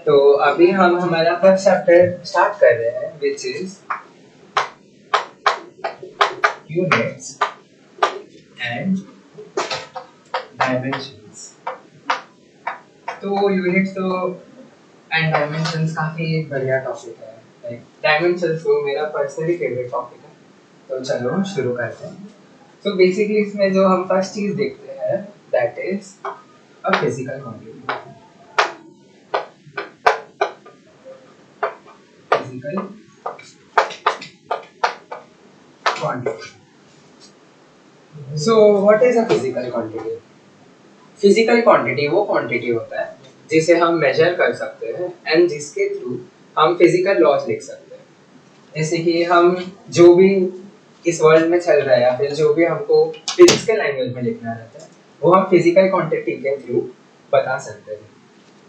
तो अभी हम हमारा फर्स्ट चैप्टर स्टार्ट कर रहे हैं which is units and dimensions. तो यूनिट्स तो एंड डायमेंशंस काफी बढ़िया टॉपिक है। लाइक डायमेंशंस तो मेरा पर्सनली फेवरेट टॉपिक है। तो चलो शुरू करते हैं। तो बेसिकली इसमें जो हम फर्स्ट चीज देखते हैं that is a physical quantity. Physical quantity. So what is a physical quantity? Physical quantity वो क्वांटिटी होता है जिसे हम मेजर कर सकते हैं एंड जिसके थ्रू हम फिजिकल लॉज लिख सकते हैं। जैसे कि हम जो भी इस वर्ल्ड में चल रहा है या फिर जो भी हमको फिजिक्स के लैंग्वेज में लिखना रहता है वो हम फिजिकल क्वांटिटी के थ्रू बता सकते हैं।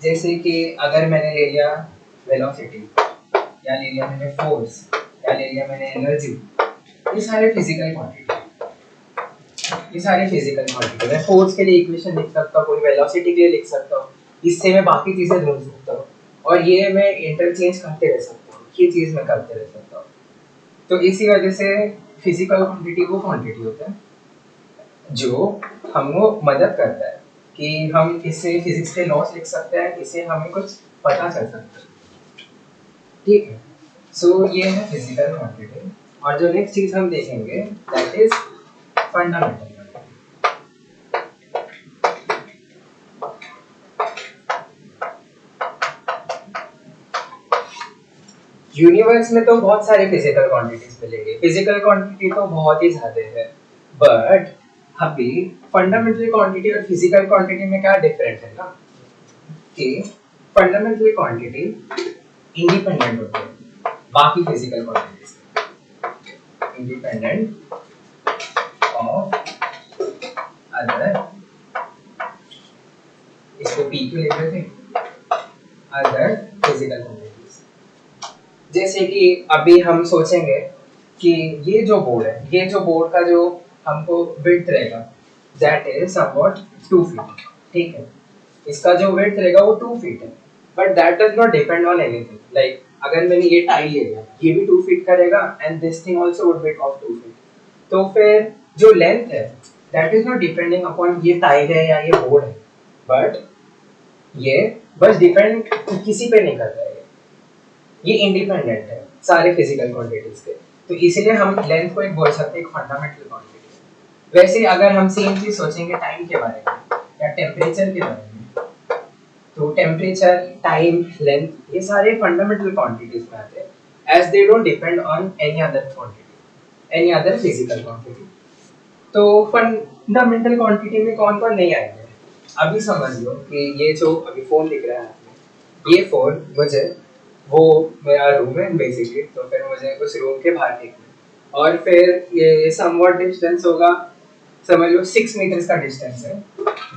जैसे कि अगर मैंने ले लिया वेलोसिटी या ले लिया मैंने फोर्स या ले लिया मैंने एनर्जी, ये सारे फिजिकल क्वांटिटी। ये सारे फिजिकल क्वांटिटी मैं फोर्स के लिए इक्वेशन लिख सकता हूँ, कोई वेलोसिटी के लिए लिख सकता हूँ, इससे मैं बाकी चीजें ढूंढ सकता हूँ और ये मैं इंटरचेंज करते रह सकता हूँ, ये चीज मैं करते रह सकता हूँ। तो इसी वजह से फिजिकल क्वांटिटी वो क्वांटिटी होता है जो हमको मदद करता है कि हम इससे फिजिक्स के लॉस लिख सकते हैं, इससे हमें कुछ पता चल सकता है। ठीक है, सो ये है फिजिकल क्वांटिटी। और जो नेक्स्ट चीज हम देखेंगे दैट इज फंडामेंटल। यूनिवर्स में तो बहुत सारे फिजिकल क्वांटिटीज मिलेंगे, फिजिकल क्वांटिटी तो बहुत ही ज्यादा है, बट अभी फंडामेंटल क्वांटिटी और फिजिकल क्वांटिटी में क्या डिफरेंस है ना कि फंडामेंटल क्वांटिटी इंडिपेंडेंट होते हैं बाकी फिजिकल क्वांटिटीज से, इंडिपेंडेंट ऑफ अदर, इसको पी क्यों लिख रहे थे, अदर फिजिकल क्वांटिटीज। जैसे कि अभी हम सोचेंगे कि ये जो बोर्ड है, ये जो बोर्ड का जो हमको विड्थ रहेगा दैट इज समवॉट 2 फीट। ठीक है, इसका जो विड्थ रहेगा वो 2 फीट है, but that does not depend on anything. Like अगर मैंने ये टाई ले लिया, ये भी 2 फीट का रहेगा and this thing also would be of 2 feet. तो फिर जो लेंथ है that is not depending upon ये टाई है या ये बोर्ड है, बट ये बस डिपेंड किसी पे नहीं करता है, ये इंडिपेंडेंट है सारे फिजिकल क्वांटिटीज के। तो इसीलिए हम लेंथ को एक बोल सकते हैं एक फंडामेंटल क्वांटिटी। वैसे अगर हम सेम चीज सोचेंगे टाइम के बारे में या टेम्परेचर के बारे में, तो टेम्परेचर, टाइम, लेंथ ये सारे फंडामेंटल क्वांटिटीज में आते हैं as they don't depend on any other quantity, any other physical quantity. तो फंडामेंटल क्वांटिटी में कौन कौन नहीं आएंगे? अभी समझ लो कि ये जो अभी फोन दिख रहा है आपने, ये फोन मुझे, वो मेरा रूम है बेसिकली, तो फिर मुझे उस रूम के बाहर फेंकना और फिर ये समवॉट डिस्टेंस होगा, समझ लो 6 मीटर्स का डिस्टेंस है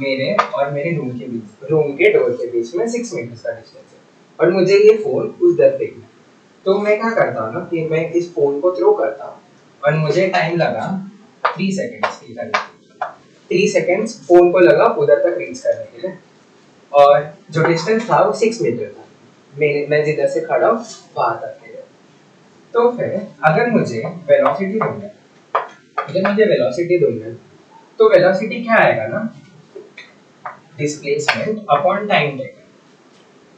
मेरे और मेरे रूम के बीच, रूम के डोर के बीच में 6 मीटर्स का डिस्टेंस है और मुझे ये फोन उस दर फेंकना। तो मैं क्या करता हूँ ना कि मैं इस फोन को थ्रो करता हूँ और मुझे टाइम लगा 3 सेकेंड्स की करने के लिए। 3 सेकेंड्स फोन को लगा उधर तक रीच करने के लिए और जो डिस्टेंस था वो 6 मीटर था, मैं जिधर से खड़ा हूँ वहां तक के लिए। तो फिर अगर मुझे वेलोसिटी ढूंढना है, तो वेलोसिटी क्या आएगा ना, displacement upon time taken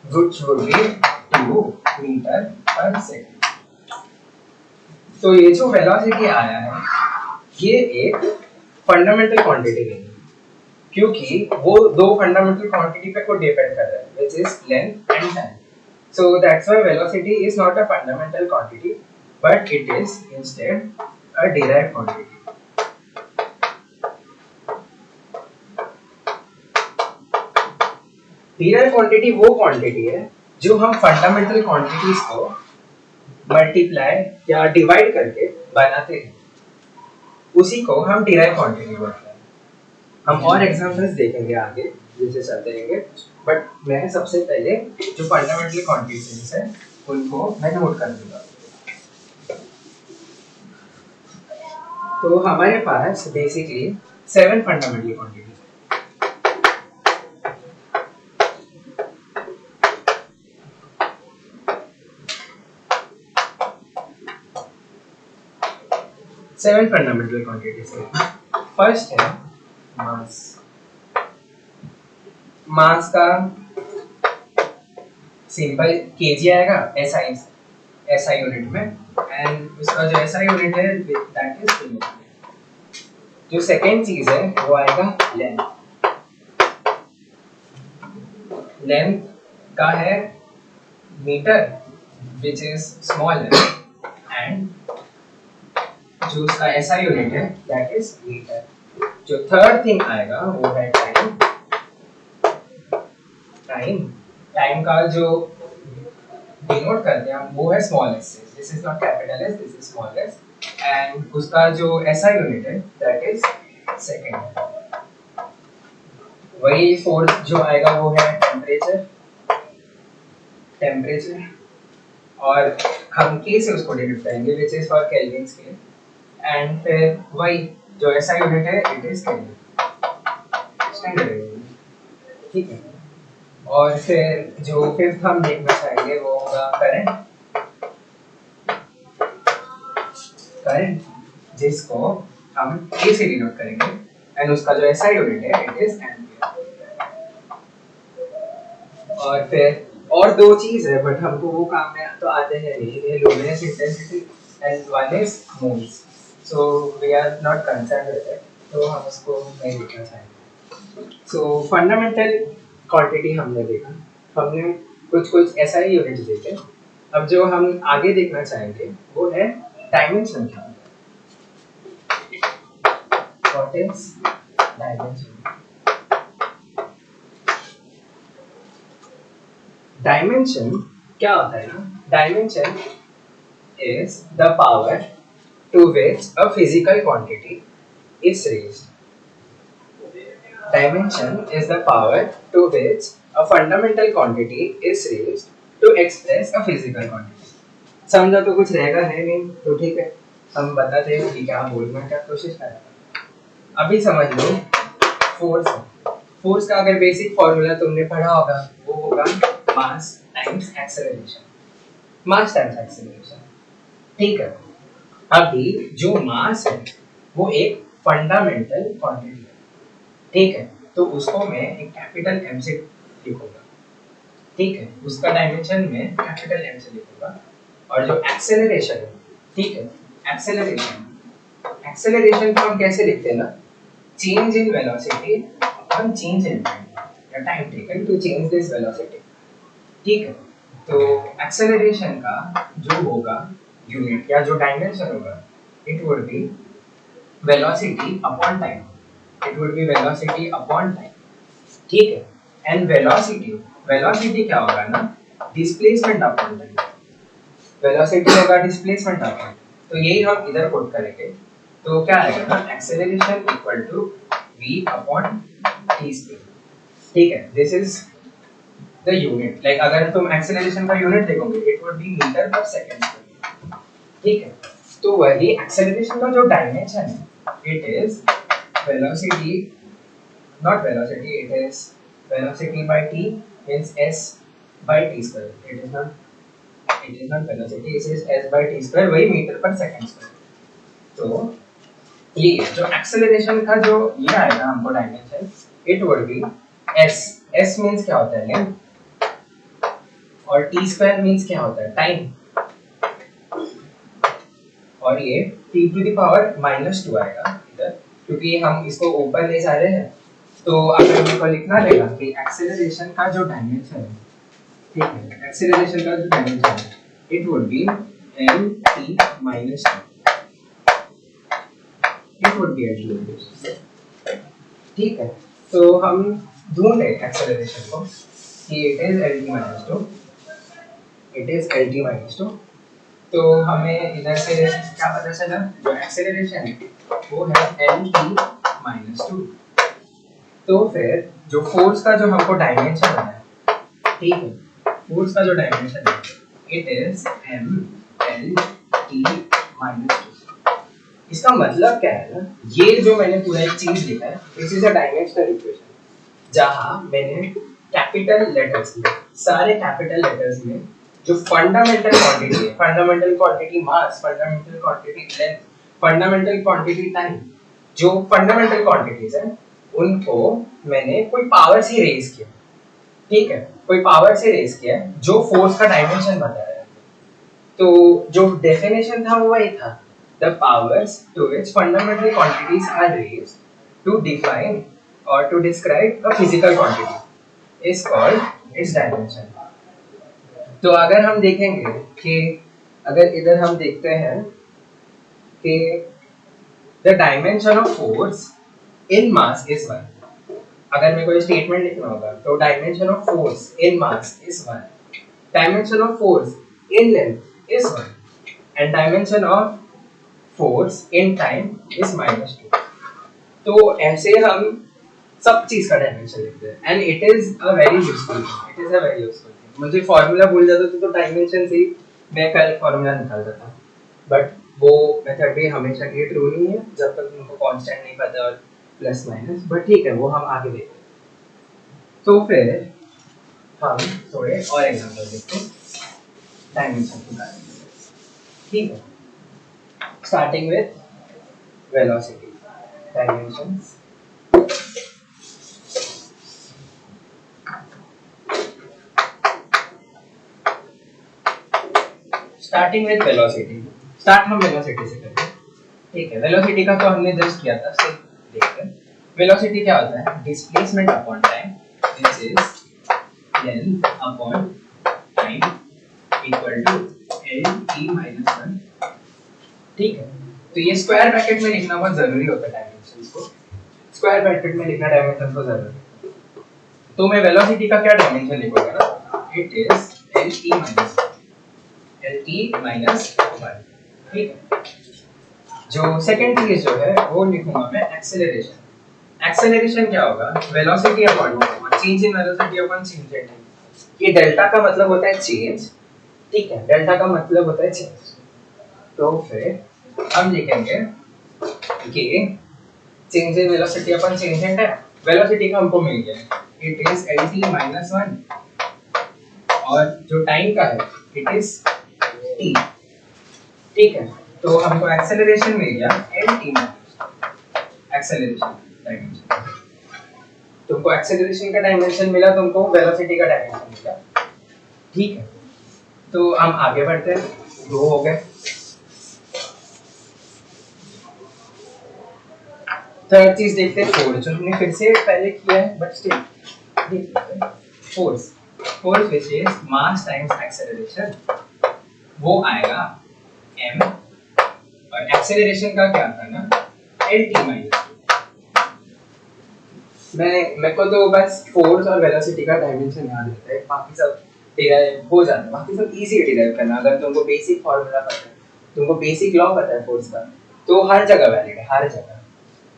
which would be 2 metre per second. तो ये जो वेलोसिटी आया है ये एक फंडामेंटल क्वांटिटी नहीं है, क्योंकि वो दो फंडामेंटल क्वांटिटी पे को डिपेंड कर रहा है which is length and time. So that's why velocity is not a fundamental quantity, but it is instead a derived quantity. Derived quantity वो quantity है जो हम fundamental quantities को multiply या divide करके बनाते हैं, उसी को हम derived quantity बोलते हैं। हम और एग्जांपल्स देखेंगे आगे जैसे चलते रहेंगे, बट मैं सबसे पहले जो फंडामेंटल क्वांटिटीज है उनको मैं नोट कर दूंगा। तो हमारे पास बेसिकली 7 फंडामेंटल क्वांटिटीज है। 7 फंडामेंटल क्वांटिटीज के। फर्स्ट है मास। मास का सिंपल केजी आएगा एसआई यूनिट में, एंड उसका जो एसआई यूनिट है दैट इज किलोग्राम। जो सेकेंड चीज है वो आएगा लेंथ। लेंथ का है metre which is small and जो उसका एसआई यूनिट है दैट इज मीटर। जो थर्ड थिंग आएगा वो है टाइम। टाइम का जो डिनोट करते हैं हम वो है स्मॉल एस से। This is not capital S, this is small S, and उसका जो एसआई यूनिट है दैट इज सेकंड। वही फोर्थ जो आएगा वो है टेम्परेचर। और हम के से उसको डिनोट करेंगे which is for kelvin scale, and फिर वही जो एसआई यूनिट है it is kelvin standard unit, ठीक है। और फिर जो फिफ्थ हम देखना चाहेंगे वो होगा करंट जिसको हम के से डिनोट करेंगे, एंड उसका जो एसआई यूनिट है इट इज एम्पियर। और फिर और दो चीज है बट हमको वो काम में तो आते हैं नहीं, ये luminous intensity and one is moles, so we are not concerned with it, तो हम उसको नहीं देखना चाहेंगे। सो फंडामेंटल क्वांटिटी हमने देखा, हमने कुछ एसआई यूनिट्स देखे। अब जो हम आगे देखना चाहेंगे वो है dimension. What is dimension? Dimension क्या होता है ना, dimension is the power to which a physical quantity is raised. Dimension is the power to which a fundamental quantity is raised to express a physical quantity. समझा तो कुछ रहेगा नहीं तो ठीक है, हम बताते हैं कि क्या बोलना क्या कोशिश कर रहा है। अभी समझ लो फोर्स का अगर बेसिक फॉर्मूला तुमने पढ़ा होगा वो होगा मास टाइम्स एक्सेलरेशन। मास टाइम्स एक्सेलरेशन, ठीक है। अभी जो मास है वो एक फंडामेंटल क्वांटिटी है, ठीक है, तो उसको मैं एक कैपिटल एम से लिखूंगा, ठीक है, उसका डायमेंशन में कैपिटल एम से लिखूंगा। और जो एक्सेलरेशन है, ठीक है, एक्सेलरेशन को हम कैसे लिखते हैं ना, change in velocity upon change in time, या time taken to change this velocity, ठीक है। तो एक्सेलरेशन का जो होगा यूनिट या जो डायमेंशन होगा it would B velocity upon time, it would be velocity upon time, ठीक है। and velocity क्या होगा ना, displacement upon time, velocity होगा displacement upon time, तो यही हम इधर कोट करेंगे। तो क्या आएगा ना, acceleration equal to v upon t square, ठीक है। this is the unit, like अगर तुम acceleration का यूनिट देखोगे it would be meter per second square, ठीक है। तो वही acceleration का जो डायमेंशन है it is velocity, not velocity, it is velocity by t means s by t square, it is not velocity, it is s by t square, वही metre per second square. तो ये जो acceleration का जो ये आएगा हमको dimension it would B s means क्या होता है लेंथ, और t स्क्वायर मींस क्या होता है टाइम, और ये t टू द पावर -2 आएगा इधर, क्योंकि हम इसको ऊपर ले जा रहे हैं। तो अगर मेरे को लिखना रहेगा कि एक्सेलरेशन का जो डायमेंशन है, ठीक है, एक्सेलरेशन का जो डायमेंशन है it would B mt -2, it would B acceleration, ठीक है। तो हम ढूंढे एक्सेलरेशन को कि it is lt-2, it is lt-2। तो हमें इधर से क्या पता चला, जो एक्सेलरेशन है वो है lt-2। तो फिर जो फोर्स का जो हमको डायमेंशन है, ठीक है, फोर्स का जो डायमेंशन है इट इज mlt-2। इसका मतलब क्या है ना, ये जो मैंने पूरा एक चीज लिखा है this is a dimensional equation, जहां मैंने कैपिटल लेटर्स में, सारे कैपिटल लेटर्स में जो फंडामेंटल क्वांटिटी है, fundamental quantity mass, fundamental quantity length, fundamental quantity time, जो फंडामेंटल क्वांटिटीज है उनको मैंने कोई पावर से रेज किया, ठीक है, कोई पावर से रेज किया जो फोर्स का डायमेंशन बताया है। तो जो डेफिनेशन था वो वही था, the powers to which fundamental quantities are raised to define और to describe a physical quantity is called its dimension. तो अगर हम देखेंगे कि अगर इधर हम देखते हैं कि the dimension of force in mass is 1, अगर मेरे को ये स्टेटमेंट लिखना होगा तो dimension of force in mass is 1, dimension of force in length is 1 and dimension of force in time is -2। तो ऐसे हम सब चीज का डायमेंशन लिखते हैं and it is a very useful, it is a very useful thing. मुझे formula भूल जाता था तो डायमेंशन से ही मैं करेक्ट फार्मूला निकालता था, बट वो मेथड भी हमेशा ये ट्रू नहीं है जब तक उनको कांस्टेंट नहीं पता और प्लस माइनस, बट ठीक है वो हम आगे देखते हैं। तो फिर हम थोड़े और एग्जांपल देखते हैं डायमेंशन के बारे में, ठीक है, starting with velocity dimensions. Starting with velocity, start हम वेलोसिटी से करते हैं, ठीक है। वेलोसिटी का तो हमने जस्ट किया था, सिर्फ देखते हैं वेलोसिटी क्या होता है, displacement upon time which is length upon time equal to L t-1, ठीक है। तो ये स्क्वायर ब्रैकेट में लिखना बहुत जरूरी होता है, डायमेंशंस को स्क्वायर ब्रैकेट में लिखना डायमेंशन को जरूरी है। तो मैं वेलोसिटी का क्या डायमेंशन लिखूंगा ना, इट इज L t-1, ठीक है। जो सेकंड चीज जो है वो लिखूंगा मैं एक्सेलरेशन। एक्सेलरेशन क्या होगा, velocity upon time, change in velocity upon change in time. ये डेल्टा का मतलब होता है चेंज, ठीक है, डेल्टा का मतलब होता है चेंज। तो फिर हम लिखेंगे कि change in velocity upon change in time, velocity का हमको मिल गया इट इज Lt-1 और जो टाइम का है इट इज t, ठीक है। तो हमको एक्सेलरेशन मिल गया Lt-, एक्सेलरेशन डायमेंशन। तुमको एक्सेलरेशन का डायमेंशन मिला, तुमको वेलोसिटी का डायमेंशन मिला, ठीक है। तो हम आगे बढ़ते हैं, दो हो गए। थर्ड चीज देखते हैं फोर्स, जो हमने फिर से पहले किया है बट स्टिल देख लेते हैं। Force, force which is mass times acceleration, वो आएगा m, और एक्सेलरेशन का क्या था ना Lt-2। मेरे को तो बस फोर्स और वेलोसिटी का डायमेंशन याद रहता है, बाकी सब डिराइव हो जाता है, बाकी सब इजी है डिराइव करना अगर तुमको बेसिक फार्मूला पता है, तुमको बेसिक लॉ पता है फोर्स का, तो हर जगह वैलिड है, हर जगह।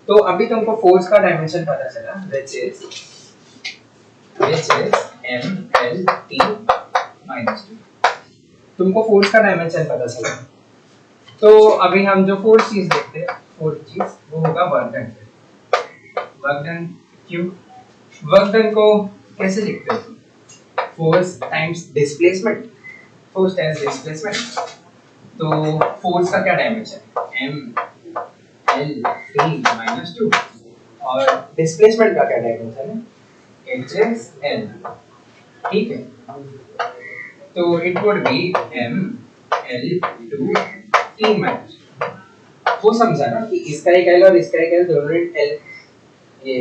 तो अभी तुमको फोर्स का डायमेंशन पता चला व्हिच इज mLt-2। तुमको फोर्स का डायमेंशन पता चला, तो अभी हम जो फोर्थ चीज देखते हैं, फोर्थ चीज वो होगा वर्क डन। वर्क डन क्यों, वर्क डन को कैसे लिखते हो, force times displacement, force times displacement. तो फोर्स का क्या डायमेंशन है, mLt-2, और डिस्प्लेसमेंट का क्या डायमेंशन है, इट इज l, ठीक है। तो इट वुड बी mL2t-, वो समझा ना कि इसका एक l और इसका एक l दोनों ने l, ये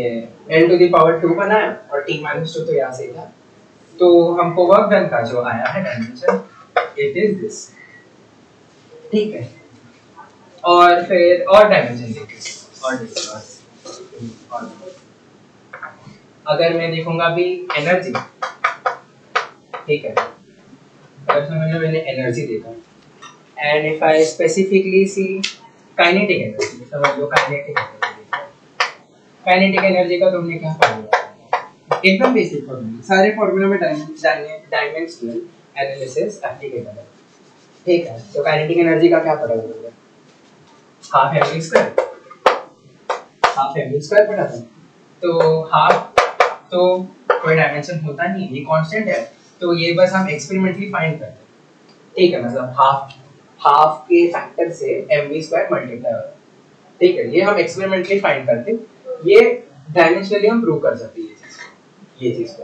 l⁻² बना है और t-2 तो यहाँ से था। तो हमको वर्क डन का जो आया है डायमेंशन इट इज दिस, ठीक है। और फिर और डायमेंशन देखिए, और अगर मैं देखूंगा भी एनर्जी, ठीक है, अगर समझ लो मैंने एनर्जी देखा and if I specifically see kinetic energy, समझ लो काइनेटिक एनर्जी, काइनेटिक एनर्जी का तुमने क्या फार्मूला, एकदम बेसिक फार्मूला, सारे फार्मूला में डायमेंशनल एनालिसिस एप्लीकेबल है, ठीक है। तो काइनेटिक एनर्जी का क्या पता होगा, हाफ mv स्क्वायर पता था। तो हाफ तो कोई डायमेंशन होता नहीं, ये कांस्टेंट है, तो ये बस हम एक्सपेरिमेंटली फाइंड करते हैं, ठीक है। मतलब हाफ के फैक्टर से mv स्क्वायर मल्टीप्लाई होगा, ठीक है। ये हम एक्सपेरिमेंटली फाइंड करते, ये डायमेंशनली हम प्रूव कर सकते हैं ये चीज को,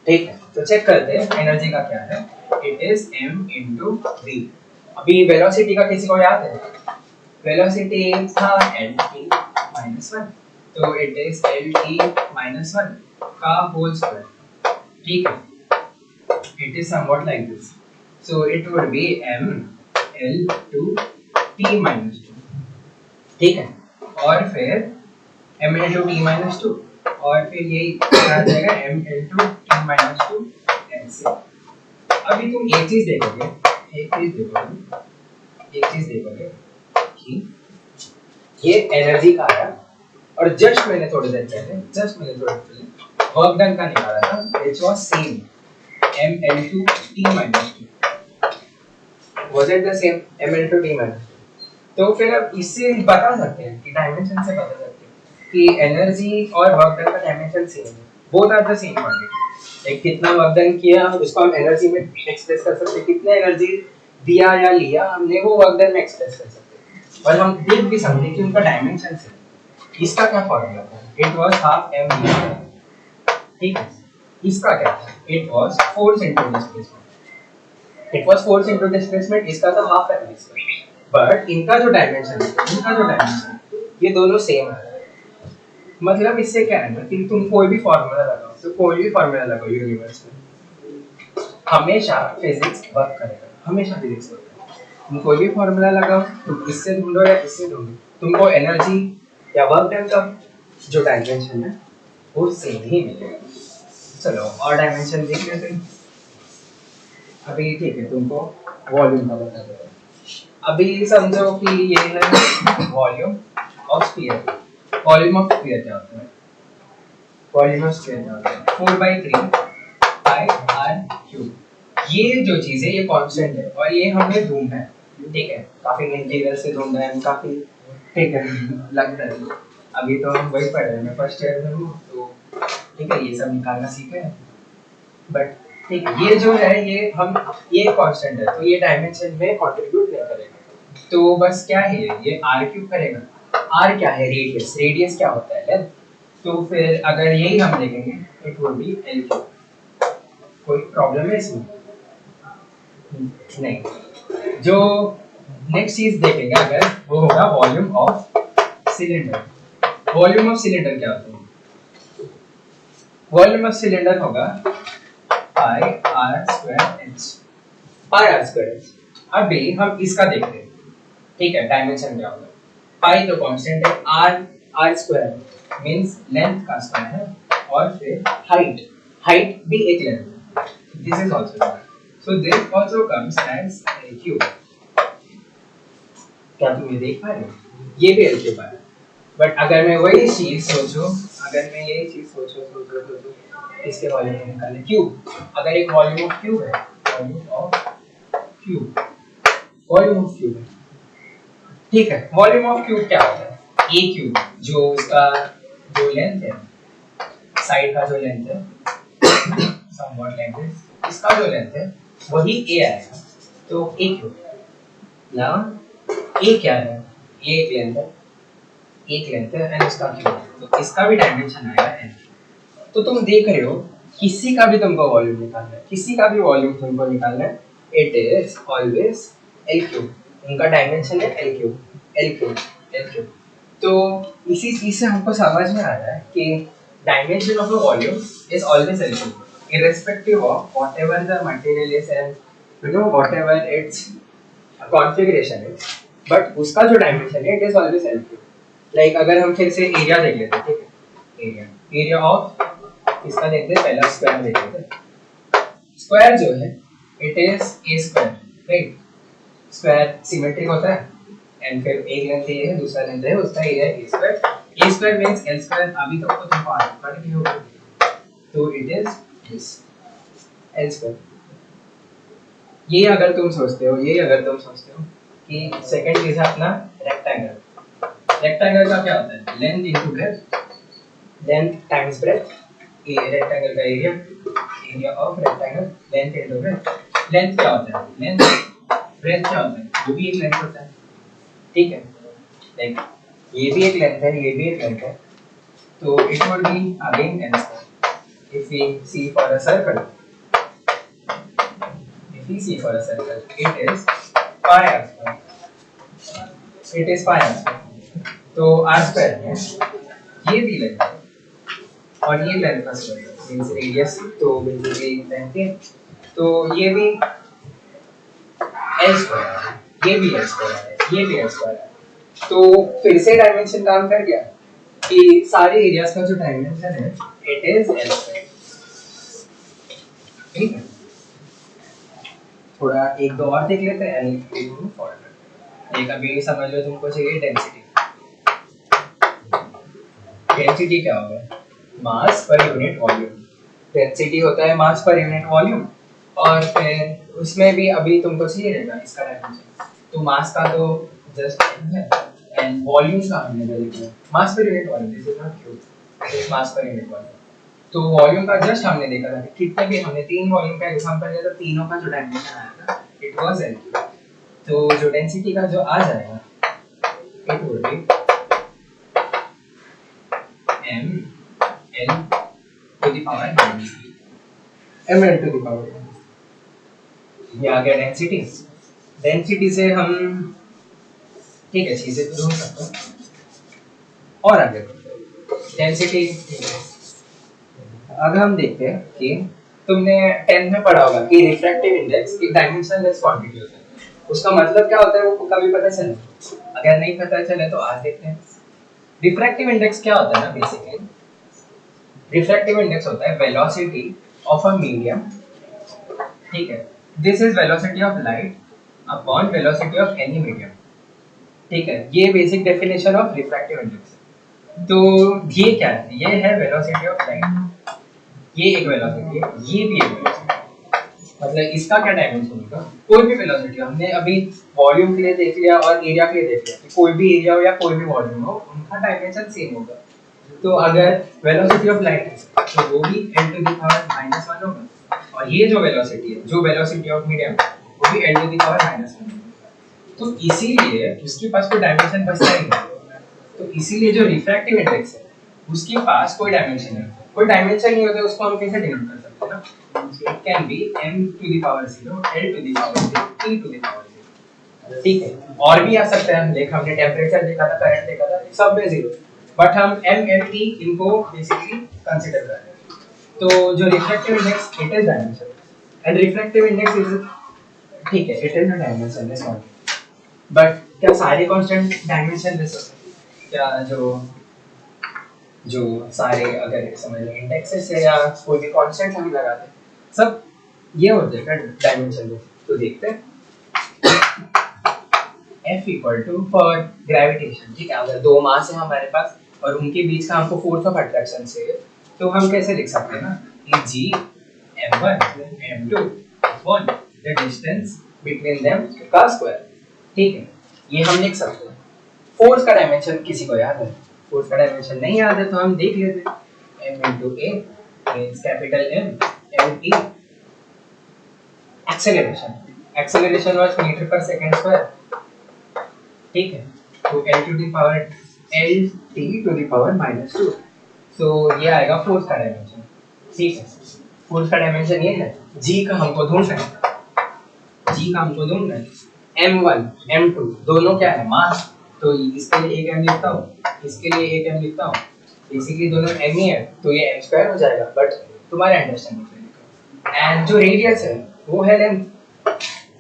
ठीक है। तो चेक करते हैं एनर्जी का क्या है, it is m into v। अभी वेलोसिटी का किसी को याद है? वेलोसिटी था lt minus 1, तो इट इज lt minus 1 का होल स्क्वायर, ठीक है। It is somewhat like this. So it would be m l to t minus 2, ठीक है। और फिर m l to t minus 2, और फिर यही आ जाएगा m l to t minus 2 ऐसे। अभी तुम एक चीज देखोगे कि ये एनर्जी का आया, और जस्ट मैंने थोड़ी देर पहले वर्क डन का निकाला था, it was same m l to t minus 2, was it the same m l to t minus 2? तो फिर अब इससे बता सकते हैं कि डायमेंशन से बता सकते हैं कि एनर्जी और वर्क डन का डायमेंशन सेम है, both are the same quantity. एक कितना वर्क डन किया उसको हम एनर्जी में एक्सप्रेस कर सकते हैं, कितने एनर्जी दिया या लिया हमने वो वर्क डन में एक्सप्रेस कर सकते हैं, और हम देख भी सकते हैं कि उनका डायमेंशन सेम। इसका क्या फॉर्मूला था? It was half m v, ठीक है। इसका क्या था? It was force into displacement, इसका था हाफ m v, बट इनका जो डायमेंशन ये दोनों सेम है। मतलब इससे क्या है ना कि तुम कोई भी फार्मूला लगाओ यूनिवर्स में, हमेशा फिजिक्स वर्क करेगा। तुम कोई भी फार्मूला लगाओ, तुम इससे ढूंढो या इससे ढूंढो, तुमको एनर्जी या वर्क डन का जो डायमेंशन है वो सेम ही मिलेगा। चलो और डायमेंशन देख लेते हैं। अभी ठीक है, तुमको वॉल्यूम का बता दो। अभी समझो कि ये है volume of sphere. Volume of sphere क्या होता है? 4/3 पाई r क्यूब। ये जो चीज है ये कांस्टेंट है, और ये हमने ढूंढना है, ठीक है। काफी इंटीग्रल से ढूंढना है काफी, ठीक है लगता है। अभी तो हम वही पढ़ रहे हैं, मैं फर्स्ट ईयर में हूँ, तो ठीक है ये सब निकालना सीखे हैं, बट ठीक है ये जो है ये कांस्टेंट है, तो ये डायमेंशन में कंट्रीब्यूट नहीं करेगा। तो बस क्या है ये r क्यूब करेगा। r क्या है? रेडियस क्या होता है? लेंथ। तो फिर अगर यही हम देखेंगे it would B l cube. कोई प्रॉब्लम है इसमें? नहीं। जो नेक्स्ट चीज देखेंगे अगर, वो होगा volume of cylinder. Volume of cylinder क्या होता है? वॉल्यूम ऑफ सिलेंडर होगा पाई r स्क्वायर h। अभी हम इसका देखते हैं, ठीक है। डायमेंशन क्या होगा? पाई तो कांस्टेंट है, r स्क्वायर मींस लेंथ का स्क्वायर है, और फिर हाइट भी एक लेंथ है। This is also, so this also comes as l cube. क्या तुम ये देख पा रहे हो? ये भी l क्यूब है। बट अगर मैं वही चीज सोचूं, इसके वॉल्यूम को निकालें क्यूब। अगर एक वॉल्यूम ऑफ क्यूब है, ठीक है। वॉल्यूम ऑफ क्यूब क्या होता है? ए क्यूब, जो उसका जो लेंथ है, साइड का जो लेंथ है somewhat like this, इसका जो लेंथ है वही ए आएगा, तो ए क्यूब। नाउ ए क्या है? ये एक लेंथ है एंड इसका क्यूब, तो इसका भी डायमेंशन आएगा एन। तो तुम देख रहे हो किसी का भी तुमको वॉल्यूम निकालना है, it is always L cube. उनका डायमेंशन है एल क्यूब। तो इसी चीज से हमको समझ में आ रहा है कि dimension of a volume is always L cube, irrespective of whatever the material is and whatever its configuration is, but उसका जो डायमेंशन है it is always L cube. Like अगर हम फिर से एरिया देख लेते हैं, ठीक है। एरिया ऑफ इसका देखते हैं, पहला स्क्वायर देख लेते हैं। स्क्वायर जो है it is a square, right. Square symmetric होता है, एंड फिर एक लेंथ ये है, दूसरा लेंथ है, उसका area A square means L square. अभी तक तो तुमको आगे पढ़ के होगा, तो it is this L square. ये अगर तुम सोचते हो कि सेकंड चीज है अपना रेक्टेंगल का क्या होता है? Length into breadth, length times breadth. ये रेक्टेंगल का area of rectangle, length into breadth. Length क्या होता है? लेंथ ब्रेथ क्या होता है, वो भी एक लेंथ होता है, ठीक है। लाइक ये भी एक लेंथ है, ये भी एक लेंथ है, तो it would be again n square if we see for a circle, if we see for a circle it is pi r square, it is pi r square, तो r square है, ये भी length है और ये length का square means radius, तो बिल्कुल भी लेंथ है, तो ये भी l स्क्वायर है, ये भी l स्क्वायर है, ये भी l स्क्वायर है, तो फिर से डायमेंशन काम कर गया कि सारे एरियाज का जो डायमेंशन है इट इज l स्क्वायर, ठीक है। थोड़ा एक दो और देख लेते हैं, l को फॉलो करते हैं। एक अभी समझ लो तुमको चाहिए डेंसिटी, डेंसिटी क्या होगा, मास पर यूनिट वॉल्यूम, डेंसिटी होता है मास पर यूनिट वॉल्यूम, और फिर उसमें भी अभी तुमको चाहिए रहेगा इसका डायमेंशन, तो मास का तो जस्ट है एंड वॉल्यूम का हमने देखा mass per unit volume, this is not cube, this is mass per unit volume, तो वॉल्यूम का जस्ट हमने देखा था कि कितने भी हमने तीन वॉल्यूम का एग्जांपल लिया था, तीनों का जो डायमेंशन आया था इट वाज l, तो जो डेंसिटी का जो आ जाएगा it would B m l to the power minus m l to the power, ये आ गया डेंसिटी। डेंसिटी से हम ठीक है चीजें तो ढूंढ सकते हैं और आगे डेंसिटी, अब हम देखते हैं कि तुमने 10th में पढ़ा होगा कि रिफ्रैक्टिव इंडेक्स एक डायमेंशनलेस क्वांटिटी होता है, उसका मतलब क्या होता है वो कभी पता चले, अगर नहीं पता चले तो आज देखते हैं। रिफ्रैक्टिव इंडेक्स क्या होता है ना, बेसिकली रिफ्रैक्टिव इंडेक्स होता है वेलोसिटी ऑफ अ मीडियम, ठीक है, this is velocity of light upon velocity of any medium, ठीक है, ये basic definition of refractive index. तो ये क्या है, ये है वेलोसिटी ऑफ लाइट, ये एक वेलोसिटी है, ये भी एक वेलोसिटी, मतलब इसका क्या डायमेंशन होगा, कोई भी वेलोसिटी, हमने अभी वॉल्यूम के लिए देख लिया और एरिया के लिए देख लिया कि कोई भी एरिया हो या कोई भी वॉल्यूम हो उनका डायमेंशन सेम होगा, तो अगर वेलोसिटी ऑफ लाइट है तो वो भी l टू द पावर -1 होगा, और ये जो वेलोसिटी है, जो वेलोसिटी ऑफ मीडियम वो भी l टू द पावर -1 होगा, तो इसीलिए उसके पास कोई डायमेंशन बचता ही नहीं, तो इसीलिए जो रिफ्रैक्टिव इंडेक्स है उसके पास कोई डायमेंशन नहीं, कोई डायमेंशन नहीं होता, उसको हम कैसे डिनोट कर सकते हैं ना, it can be m to the power 0, l to the power 0, t to the power 0, ठीक है, और भी आ सकता है, देख हमने टेंपरेचर देखा था, करंट देखा था, सब में 0, बट हम m n t इनको बेसिकली कंसीडर कर रहे हैं, तो जो refractive index it is dimension and refractive index is, ठीक है, it is a dimensionless quantity, but क्या सारे कांस्टेंट डायमेंशनलेस होते हैं क्या, जो सारे अगर समझ लो इंडेक्सेस है या कोई भी कांस्टेंट हम लगाते हैं सब ये होते हैं डायमेंशनलेस, तो देखते हैं F equal to for gravitation, ठीक है, अगर दो मास है हमारे पास और उनके बीच का हमको फोर्स ऑफ अट्रैक्शन चाहिए, तो हम कैसे लिख सकते हैं ना कि G m1 m2 1 the distance between them का स्क्वायर, ठीक है, ये हम लिख सकते हैं। फोर्स का डायमेंशन किसी को याद है, फोर्स का डायमेंशन नहीं याद है तो हम देख लेते हैं, m into a means capital M, m e acceleration, acceleration was meter per second square, ठीक है, तो l to the power l t to the power -2, तो ये आएगा फोर्स का डायमेंशन, ठीक है, फोर्स का डायमेंशन ये है, g का हमको ढूंढना है, g का हमको ढूंढना है, m1 m2 दोनों क्या है मास, तो इसके लिए एक m लिखता हूँ, इसके लिए एक m लिखता हूँ, बेसिकली दोनों m ही है, तो ये m² हो जाएगा, बट तुम्हारे अंडरस्टैंडिंग के लिए, एंड जो रेडियस है वो है लेंथ,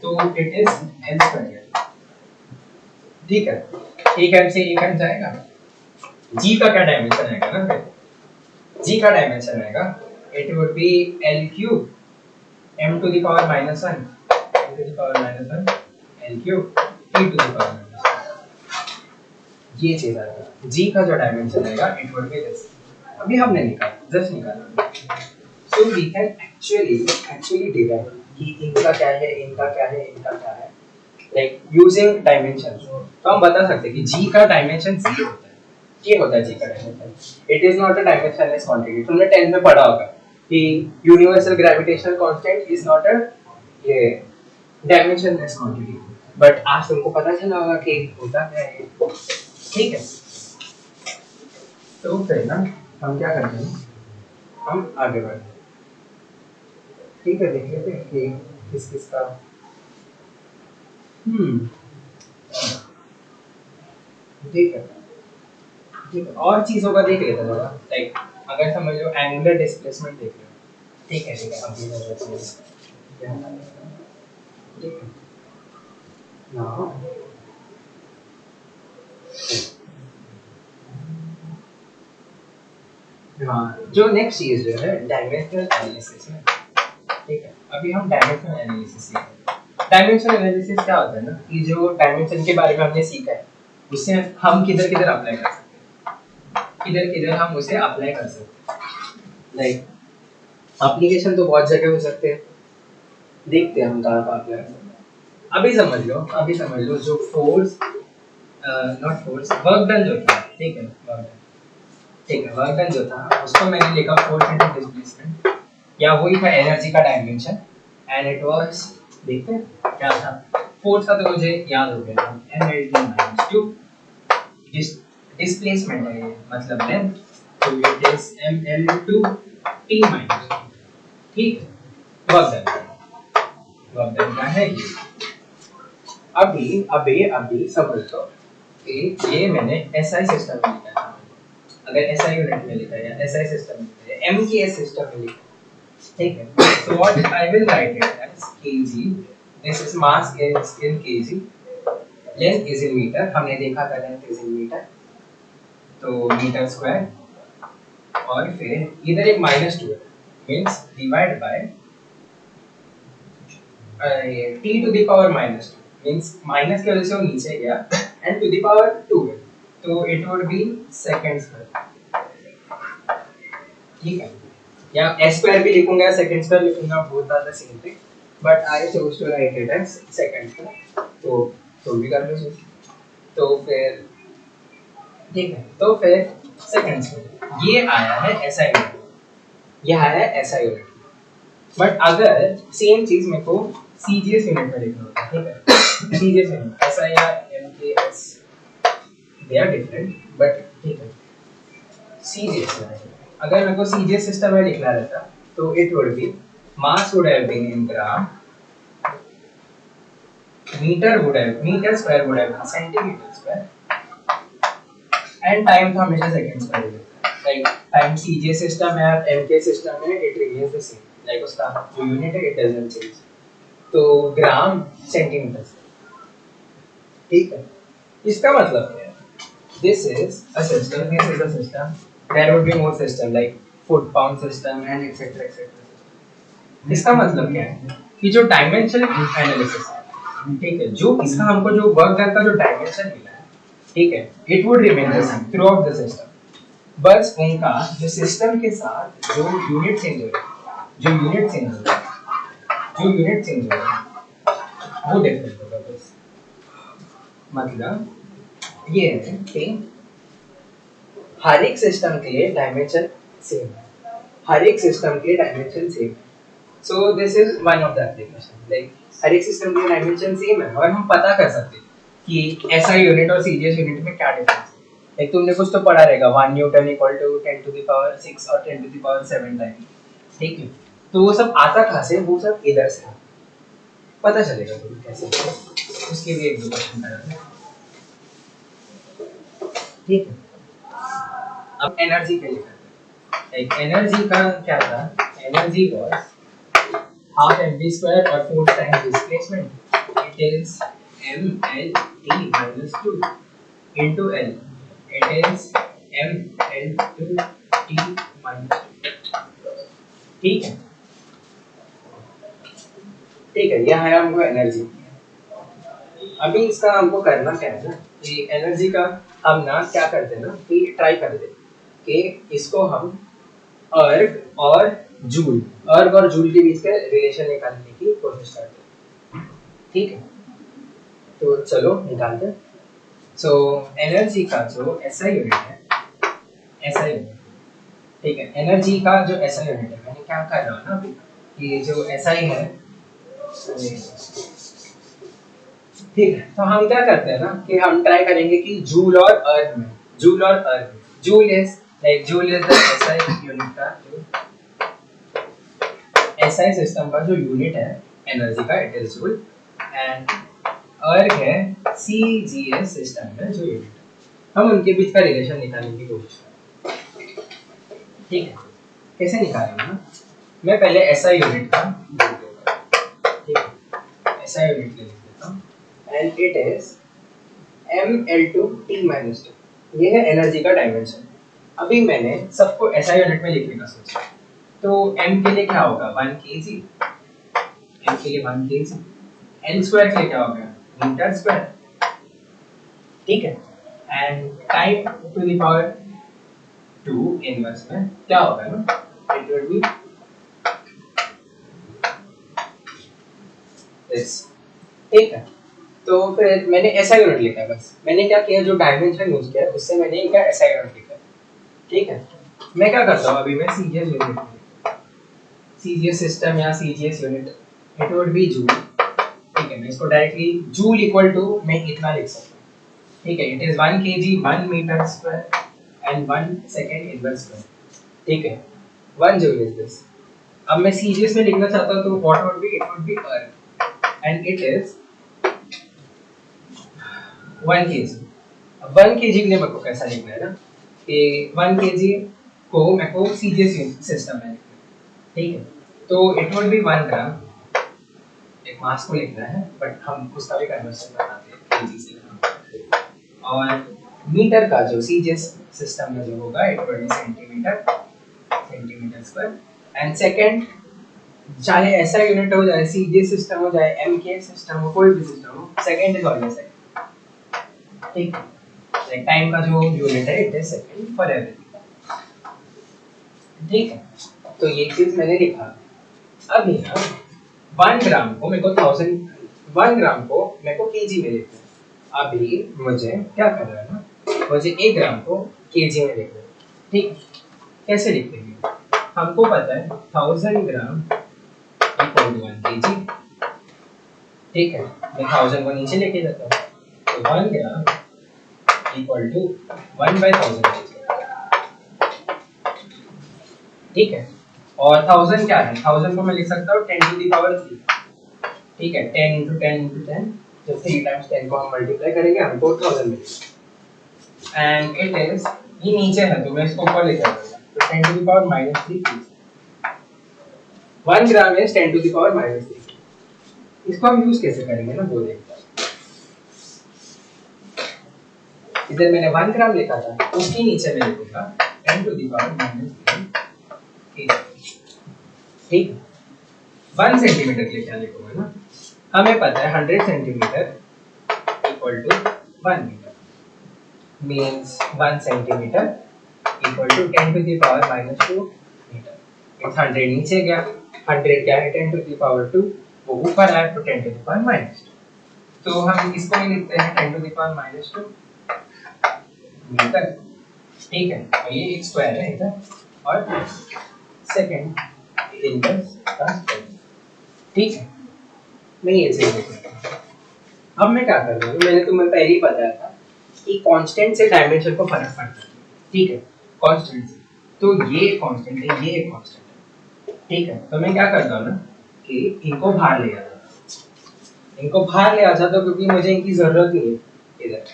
तो इट इज l², ठीक है, एक m से एक m जाएगा, g का क्या डायमेंशन आएगा ना, फिर g का डायमेंशन आएगा it would be l³ m to the power -1 m to the power -1 l³ t to the power -1, ये चीज आएगा, g का जो डायमेंशन आएगा इट वुड बी दिस, अभी हमने निकाला, जस्ट निकाला, so we can actually derive कि इनका क्या है, इनका क्या है, इनका क्या है, लाइक यूजिंग डायमेंशन, तो हम बता सकते हैं कि g का डायमेंशन 0 होता है, ये होता है g का dimension, it is not a dimensionless quantity, तुमने 10th में पढ़ा होगा कि universal gravitational constant is not अ ये डायमेंशनलेस क्वांटिटी, बट आज तुमको पता चला होगा कि होता क्या है। ठीक है, तो फिर ना हम क्या करते हैं, हम आगे बढ़ते हैं। ठीक है, देख लेते हैं कि किस किस का। हम्म, ठीक है, ठीक है, और चीज़ों का देख लेते हैं थोड़ा, लाइक अगर समझ लो एंगुलर डिस्प्लेसमेंट देख लो। ठीक है, ठीक है, अब ये नजर से ठीक है ना। हाँ, जो नेक्स्ट चीज जो है डायमेंशनल एनालिसिस है। ठीक है, अभी हम डायमेंशनल एनालिसिस सीखेंगे। डायमेंशनल एनालिसिस क्या होता है ना, कि जो डायमेंशन के बारे में हमने सीखा है उससे हम किधर किधर अप्लाई कर सकते हैं, किधर किधर हम उसे अप्लाई कर सकते हैं। लाइक एप्लीकेशन तो बहुत जगह हो सकते हैं, देखते हैं हम कहाँ कहाँ अप्लाई कर सकते हैं। अभी समझ लो जो force, not force, work done जो था, ठीक है, वर्क डन, ठीक है, वर्क डन जो था उसको मैंने लिखा फोर्स इनटू डिस्प्लेसमेंट, या वही था एनर्जी का डायमेंशन। एंड इट वाज, देखते हैं क्या था। फोर्स का तो मुझे याद हो गया था, एनर्जी माइनस टू डिस्प्लेसमेंट है ये, मतलब लेंथ, तो it is ml to t minus, ठीक है, वर्क डन, वर्क डन का है ये। अभी अभी अभी समझ लो कि ये मैंने एसआई सिस्टम में लिखा था। अगर एसआई यूनिट में लिखा है या एसआई सिस्टम में लिखा है, एमकेएस सिस्टम में लिखा है, ठीक है, so what I will write it as kg, this is mass is in kg, length is in meter, हमने देखा था length is in meter, तो मीटर स्क्वायर, और फिर इधर एक माइनस टू है, means divide by T to the power minus two, means minus की वजह से वो नीचे गया, and to the power two है, तो it would be second square. ठीक है, या एस स्क्वायर भी लिखूंगा या सेकंड स्क्वायर लिखूंगा, both are the same thing, but I chose to write it as second square, तो भी कर लो सो। तो फिर ठीक है, तो फिर सेकंड स्क्वायर ये आया है एसआई यूनिट, ये आया है एसआई यूनिट। बट अगर सेम चीज मेरे को सीजीएस यूनिट में लिखना होता है, ठीक है, सीजीएस यूनिट एसआई या MKS, they are different, but ठीक है, सीजीएस में अगर मेरे को सीजीएस सिस्टम में लिखना रहता, तो it would be mass would have been in gram, metre square would have been centimetre square, and time तो हमेशा सेकंड स्क्वायर होता है। लाइक टाइम सीजीएस सिस्टम है और एमके सिस्टम में it remains the same, like उसका जो unit है इट डजंट चेंज, तो ग्राम सेंटीमीटर स्क्वायर, ठीक है। इसका मतलब क्या है, this is a system, this is a system, there would be more system like foot pound system and etc etc। इसका मतलब क्या है कि जो डायमेंशन एनालिसिस है, ठीक है, जो इसका हमको जो वर्क डन का जो डायमेंशन मिला है, ठीक है, it would remain the same through out the system, बस उनका जो सिस्टम के साथ जो यूनिट चेंज हो रहा है, जो यूनिट चेंज हो रहा है वो डिफरेंट होगा बस। मतलब ये है कि हर एक सिस्टम के लिए डायमेंशन सेम है, हर एक सिस्टम के लिए डायमेंशन सेम है, so this is one of the application, like हर एक सिस्टम के लिए डायमेंशन सेम है और हम पता कर सकते हैं कि एसआई यूनिट और सीजीएस यूनिट में क्या डिफरेंस है। लाइक तुमने कुछ तो पढ़ा रहेगा 1 newton equal to 10 to the power 6 और 10 टू द पावर 7 टाइम, ठीक है, तो वो सब आता कहाँ से, वो सब इधर से पता चलेगा तुम्हें कैसे, उसके लिए एक दो क्वेश्चन करेंगे, ठीक है। अब एनर्जी के लिए करते हैं, एनर्जी का क्या था, energy was half mv square और force times displacement, it is mlt minus 2 into l, it is ml2 t minus 2, ठीक है, ठीक है, यह है हमको एनर्जी। अभी इसका हमको करना क्या है ना, कि एनर्जी का हम ना क्या करते हैं ना, कि ट्राई करते हैं कि इसको हम अर्ग और जूल, अर्ग और जूल के बीच का रिलेशन निकालने की कोशिश करते हैं, ठीक है, तो चलो निकालते हैं। सो एनर्जी का जो एसआई यूनिट है, एसआई यूनिट, ठीक है, एनर्जी का जो एसआई यूनिट है, मैंने क्या कर रहा हूँ ना अभी, कि जो एसआई है, ठीक है, तो हम क्या करते हैं ना कि हम ट्राई करेंगे कि जूल और अर्थ में, joule is the SI unit का जो एसआई सिस्टम का जो यूनिट है एनर्जी का, it is joule. And earth है सीजीएस सिस्टम में जो यूनिट है। हम उनके बीच का रिलेशन निकालने की कोशिश करेंगे। ठीक है, कैसे निकालेंगे ना, मैं पहले एसआई यूनिट का लिख देता हूं। ठीक है, एसआई यूनिट लिख देता हूं एंड इट इज ml2t-2। ये है एनर्जी का डायमेंशन। अभी मैंने सबको एसआई यूनिट में लिखने का सोचा, तो m के लिए क्या होगा 1 kg, m के लिए 1 kg, n स्क्वायर के लिए क्या होगा मीटर स्क्वायर। ठीक है, and time to the power 2 inverse में क्या होगा ना, इट विल बी दिस। ठीक है, तो फिर मैंने ऐसा यूनिट लिखा है, बस मैंने क्या किया, जो डायमेंशन यूज किया उससे मैंने इनका ऐसा यूनिट लिखा है। ठीक है, मैं क्या करता हूँ अभी, मैं सीजीएस यूनिट, सीजीएस सिस्टम या CGS unit, it would B joule. ठीक है, मैं इसको डायरेक्टली जूल इक्वल टू मैं इतना लिख सकता हूँ। ठीक है, it is 1 kg 1 metre square and 1 second inverse square. ठीक है, 1 जूल इज दिस। अब मैं सीजीएस में लिखना चाहता हूँ, तो what would be, it would B earth and it is 1 kg। अब 1 kg के लिए मेरे को कैसा लिखना है ना कि 1 kg को मेरे को सीजीएस सिस्टम में लिखना है। ठीक है, तो इट वुड बी 1 ग्राम, एक मास को लिखना है, बट हम उसका भी कन्वर्शन बताते हैं केजी से। और मीटर का जो सीजीएस सिस्टम में जो होगा, it would B centimetre, centimetre square. And second, चाहे ऐसा यूनिट हो, जाए सीजीएस सिस्टम हो, जाए एमके सिस्टम हो, कोई भी सिस्टम हो, सेकंड इज ऑलवेज सेकंड। ठीक है, लाइक टाइम का जो यूनिट है, it is second for everything. ठीक है, तो ये चीज मैंने लिखा। अब यहाँ 1 ग्राम को मेरे को 1 ग्राम को मेरे को केजी में लिखना है। अभी मुझे क्या करना है ना, मुझे 1 ग्राम को केजी में लिखना है। ठीक, कैसे लिखेंगे, हमको पता है 1000 ग्राम इक्वल टू 1 केजी। ठीक है, मैं 1000 को नीचे लेके जाता हूँ, तो 1 ग्राम इक्वल टू 1/1000 kg। ठीक है, और 1000 क्या है, 1000 को मैं लिख सकता हूँ 10 टू द पावर 3। ठीक है, 10 into 10 into 10, जब 3 times 10 को हम मल्टीप्लाई करेंगे हमको 1000 मिलेगा। एंड इट इज, ये नीचे है तो मैं इसको ऊपर लेके आऊंगा, तो 10 to the power -3 kg। 1 gram is 10 to the power -3। इसको हम यूज कैसे करेंगे ना, वो देखते हैं। इधर मैंने 1 ग्राम लिखा था, उसके नीचे मैं लिखूंगा 10 टू द पावर -3 kg। ठीक, 1 सेंटीमीटर के लिए क्या लिखूंगा ना, हमें पता है 100 सेंटीमीटर इक्वल टू 1 मीटर, means 1 centimetre equal to 10 to the power -2 metre. It's 100 नीचे गया, 100 क्या है 10 टू द पावर 2, वो ऊपर आया तो 10 टू द पावर -2। तो हम इसको ही लिखते हैं 10 टू द पावर -2 मीटर। ठीक है, और ये एक स्क्वायर है इधर, और सेकंड इनवर्स का स्क्वायर। ठीक है, मैं ये चीज लिखता हूं। अब मैं क्या कर रहा हूँ, मैंने तुम्हें पहले ही बताया था कि कांस्टेंट से डायमेंशन को फर्क पड़ता है। ठीक है, कांस्टेंट से, तो ये कांस्टेंट है, ये कांस्टेंट है। ठीक है, तो मैं क्या करता हूँ ना कि इनको बाहर ले आता हूँ, इनको बाहर ले आ जाता हूँ, क्योंकि मुझे इनकी जरूरत नहीं है इधर,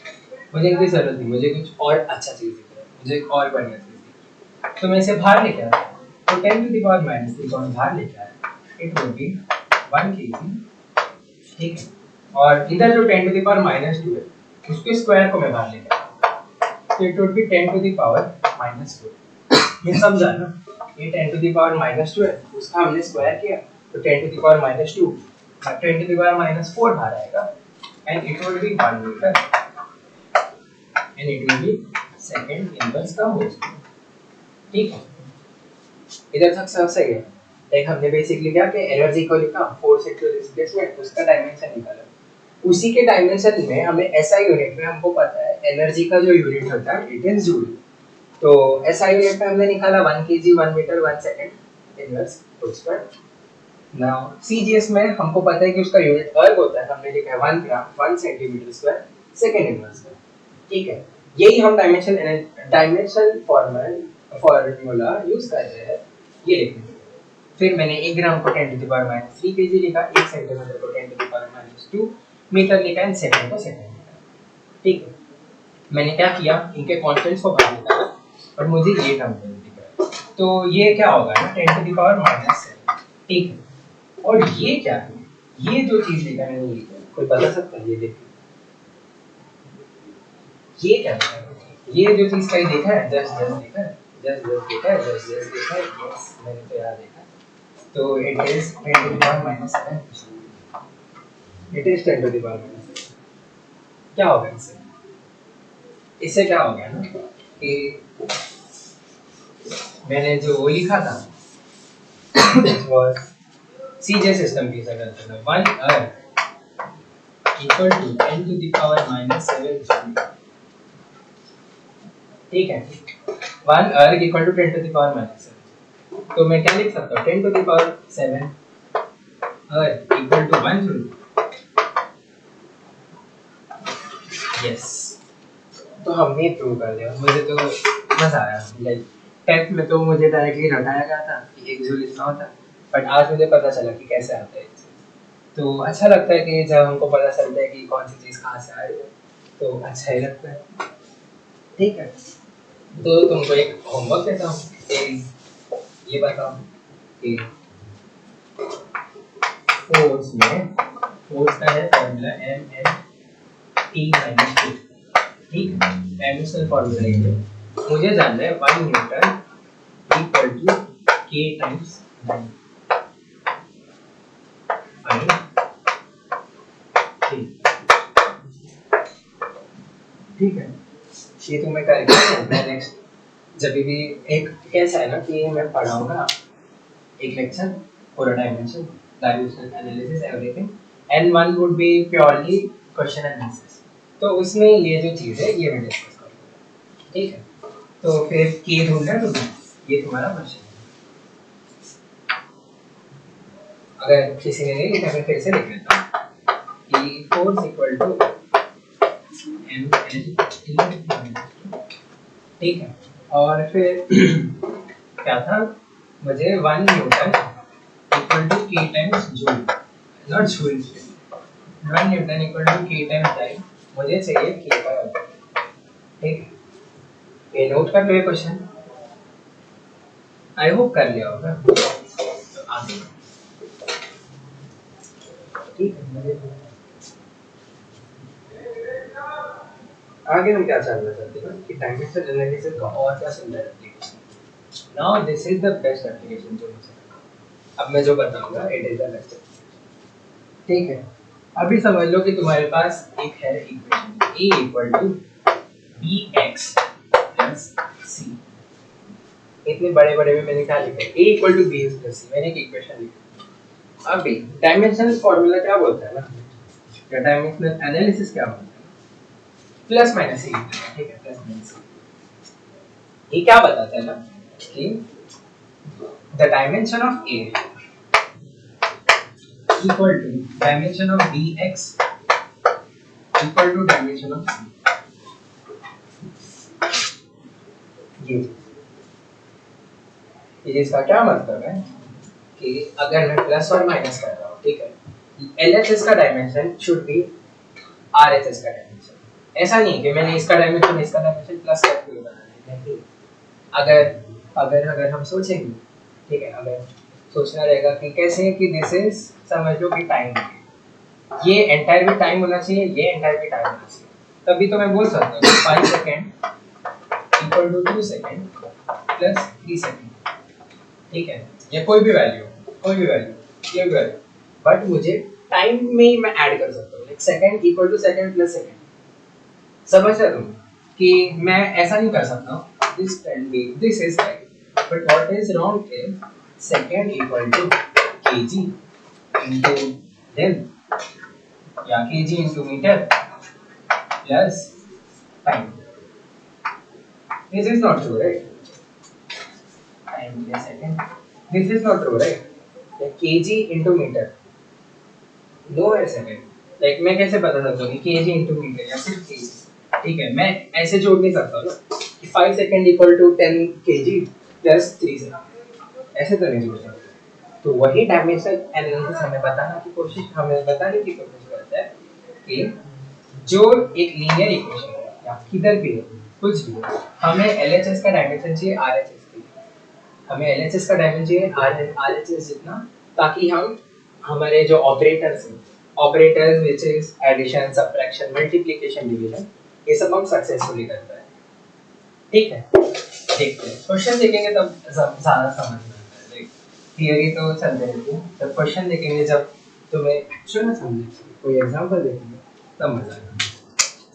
मुझे इनकी जरूरत नहीं, मुझे कुछ और अच्छा चीज दिख रहा है, मुझे एक और बढ़िया चीज दिख रही है, तो मैं इसे बाहर लेके आता हूँ। तो 10 टू द पावर -3 को हम बाहर लेके आए, इट विल बी 1 kg। ठीक है, और इधर जो 10 टू द पावर -2 है, उसके स्क्वायर को मैं बाहर लेके आता हूँ, तो it would be 10 to the power -2। ये समझा ना, ये 10 टू द पावर -2 है, उसका हमने स्क्वायर किया, तो 10 to the power -2, 10 to the power -4 बाहर आएगा, and it would be 1 metre, and it will be second inverse का होल स्क्वायर। ठीक है, इधर तक सब सही है। लाइक हमने बेसिकली क्या कि एनर्जी को लिखा, फोर्स इनटू डिस्प्लेसमेंट, उसका डायमेंशन निकाला। उसी के डायमेंशन में हमें एसआई यूनिट में हमको पता है एनर्जी का जो यूनिट होता है इट इज जूल। तो एसआई यूनिट में हमने निकाला 1 kg 1 metre 1 second inverse whole square. Now CGS में हमको पता है कि उसका यूनिट अर्ग होता है, हमने लिखा है 1 ग्राम 1 सेंटीमीटर स्क्वायर सेकंड इनवर्स में। ठीक है, यही हम डायमेंशन फॉर्मूला यूज कर रहे हैं ये लिखने के लिए। फिर मैंने 1 ग्राम को 10 to the power minus 3 KG लिखा, 1 सेंटीमीटर को 10 to the power minus 2 metre लिखा एंड सेकंड को सेकंड लिखा। ठीक है, मैंने क्या किया, इनके कांस्टेंट्स को बाहर निकाला और मुझे ये टर्म दिख रहा है, तो ये क्या होगा ना 10 टू द पावर माइनस 7। ठीक है, और ये क्या है, ये जो चीज लिखा है मैंने लिखा है, कोई बता सकता है ये देखिए ये क्या है, ये जो चीज कहीं देखा है, जस्ट जस्ट देखा है, जस्ट जस्ट देखा है, जस्ट जस्ट देखा है, यस मैंने तो याद देखा। तो it is 10 to the power minus 7, it is 10 to the power minus 7। क्या होगा इससे, इससे क्या हो गया ना कि मैंने जो वो लिखा था was CJ सिस्टम की तरह था 1 erg equal to 10 to the power minus 7 joule. ठीक है, 1 erg equal to 10 to the power minus 7, तो मैं क्या लिख सकता हूँ 10 to the power 7 erg equal to 1 joule. Yes, तो हमने प्रूव कर दिया। मुझे तो मजा आया, लाइक 10th में तो मुझे डायरेक्टली रटाया गया था कि 1 जूल इतना होता है, बट आज मुझे पता चला कि कैसे आता है। तो अच्छा लगता है कि जब हमको पता चलता है कि कौन सी चीज़ कहाँ से आ रही है, तो अच्छा ही लगता है। ठीक है, तो तुमको एक होमवर्क देता हूँ कि ये बताओ कि फोर्स में, फोर्स का है formula M N T minus two. ठीक है, डायमेंशनल फॉर्मूला है, मुझे जानना है 1 newton equal to K times 9। ठीक है, ये तो मैं करेक्ट, मैं नेक्स्ट जब भी एक कैसा है ना कि मैं पढ़ाऊंगा एक लेक्चर पूरा dimensional analysis everything, and one would be purely question analysis, तो उसमें ये जो चीज़ है ये मैं डिस्कस करूँगा। ठीक है, तो फिर के ढूंढना तो ये तुम्हारा क्वेश्चन है। अगर किसी ने नहीं लिखा मैं फिर से लिख लेता हूँ कि force equal to M N T. ठीक है, और फिर क्या था, मुझे 1 newton equal to K times joule, not joule, 1 newton equal to K times time, मुझे चाहिए के का वैल्यू। ठीक है, ये नोट कर लो ये क्वेश्चन, आई होप कर लिया होगा। तो आगे ठीक है, आगे हम क्या जानना चाहते हैं कि डायमेंशनल एनालिसिस का और क्या सुंदर application. Now this is the best application जो मुझे, अब मैं जो बताऊंगा इट इज द बेस्ट। ठीक है, अभी समझ लो कि तुम्हारे पास एक है equation a equal to bx plus c। इतने बड़े बड़े में मैंने क्या लिखा है, a equal to bx plus c, मैंने एक इक्वेशन लिखा। अभी डायमेंशनल फॉर्मूला क्या बोलता है ना, या डायमेंशनल एनालिसिस क्या बोलता है, प्लस माइनस c। ठीक है, प्लस माइनस c ये क्या बताता है ना कि the dimension of a equal to dimension of dx equal to dimension of c। ये इसका क्या मतलब है कि अगर मैं प्लस और माइनस कर रहा हूँ, ठीक है, LHS का डायमेंशन शुड बी RHS का डायमेंशन। ऐसा नहीं कि मैंने इसका डायमेंशन प्लस करके बनाना है। अगर अगर अगर हम सोचेंगे, ठीक है, अगर सोचना रहेगा कि कैसे, कि दिस इज, समझ लो कि टाइम, ये एंटायर भी टाइम होना चाहिए, ये एंटायर भी टाइम होना चाहिए, तभी तो मैं बोल सकता हूँ 5 second equal to 2 second plus 3 second. ठीक है, या कोई भी वैल्यू, ये भी वैल्यू, बट मुझे टाइम में ही मैं ऐड कर सकता हूँ, like second equal to second plus second. समझ रहे तुम कि मैं ऐसा नहीं कर सकता हूँ, this can be, this is right, but what is wrong is second equal to KG into दिन, या kg into meter plus time. This is not true, right? Time in a second. This is not true, right? kg into meter, no ऐसे में like मैं कैसे बता सकता हूँ कि kg into meter या सिर्फ kg, ठीक है, मैं ऐसे जोड़ नहीं सकता ना कि 5 second equal to 10 kg plus 3 second, ऐसे तो नहीं जोड़ सकते। तो वही डायमेंशनल एनालिसिस हमें बताने की कोशिश करता है कि जो एक लीनियर इक्वेशन है या किधर भी हो, कुछ भी हो, हमें एलएचएस का डायमेंशन चाहिए आरएचएस के लिए, हमें एलएचएस का डायमेंशन चाहिए आरएचएस जितना, ताकि हम हमारे जो operators which is addition, subtraction, multiplication, division, ये सब हम सक्सेसफुली कर पाए। ठीक है, देखते हैं क्वेश्चन देखेंगे तब ज़्यादा समझ में आता है। लाइक थियरी तो चलते रहती है, जब क्वेश्चन देखेंगे, जब तुम्हें एक्चुअल में समझेंगे, कोई एग्जांपल देखेंगे तब मजा आएगा।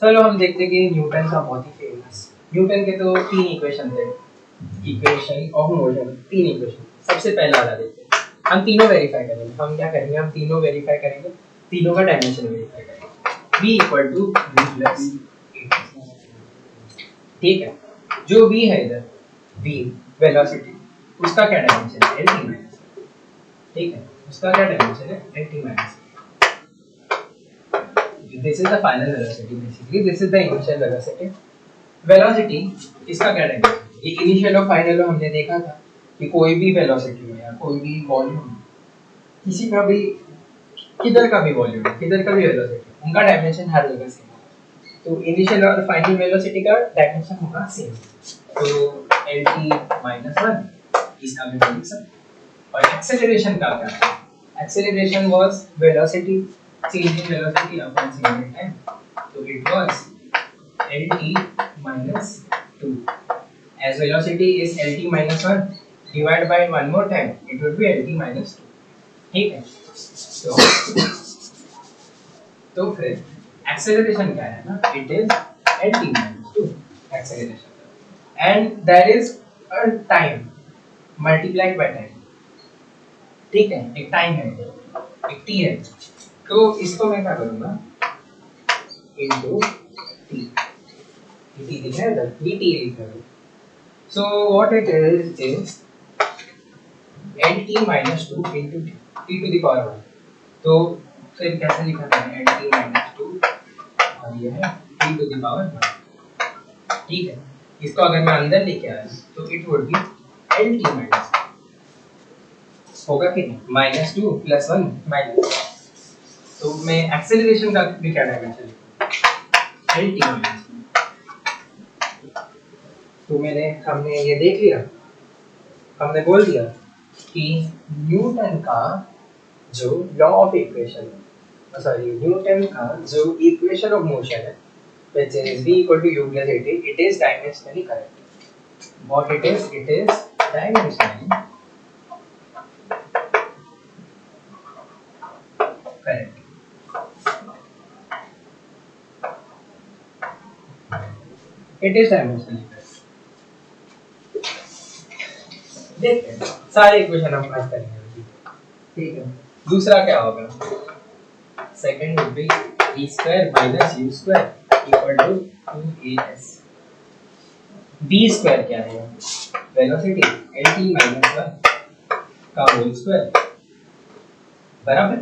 चलो हम देखते हैं कि न्यूटन का बहुत ही फेमस, न्यूटन के तो 3 इक्वेशन थे, इक्वेशन ऑफ मोशन, 3 इक्वेशन। सबसे पहला वाला देखते हैं, हम तीनों वेरीफाई करेंगे। हम क्या करेंगे, हम तीनों वेरीफाई करेंगे, तीनों का डायमेंशन वेरीफाई करेंगे। v equal to v plus 8, ठीक है। जो v है इधर, v वेलोसिटी, उसका क्या डायमेंशन है, lt माइनस, ठीक है, उसका क्या डायमेंशन है, lt minus. This is the final velocity basically, this is the initial velocity। Velocity इसका क्या डायमेंशन, ये इनिशियल और फाइनल हमने देखा था कि कोई भी वेलोसिटी हो या कोई भी वॉल्यूम, किसी का भी, किधर का भी वॉल्यूम, किधर का भी वेलोसिटी, उनका डायमेंशन हर जगह सेम होगा। तो इनिशियल और फाइनल वेलोसिटी का डायमेंशन होगा सेम, तो lt माइनस 1 इसका भी वैल्यू सब। और एक्सेलरेशन का क्या है, acceleration was velocity change in velocity upon change in time, so it was lt minus 2, as velocity is lt minus 1 divided by one more time, it would be lt minus 2, ठीक है। तो फिर acceleration क्या है ना, it is lt minus 2 acceleration, and that is a time multiplied by time, ठीक है, एक टाइम है, एक t है, तो इसको मैं क्या करूंगा, इनटू t, t दिख रहा है इधर, dt लिख रहा हूं। So what it is lt minus 2 into t to the power 1। तो फिर कैसे लिखा था, lt minus 2 और ये है t to the power 1, ठीक है। इसको अगर मैं अंदर लेके आया तो it would B lt minus होगा कि नहीं, माइनस 2 प्लस 1 माइनस, तो मैं एक्सेलरेशन का भी क्या डायमेंशन लिखूं, lt माइनस। तो हमने ये देख लिया, हमने बोल दिया कि न्यूटन का जो लॉ ऑफ इक्वेशन, न्यूटन का जो इक्वेशन ऑफ मोशन है, which is v equal to u plus at, it is dimensionally correct। what it is dimensionally correct। it is dimensionally correct। देखते हैं सारे इक्वेशन हम पास करेंगे, ठीक है। दूसरा क्या होगा, second would be v square minus u square equal to 2as। v square क्या है, वेलोसिटी lt माइनस 1 का होल स्क्वायर बराबर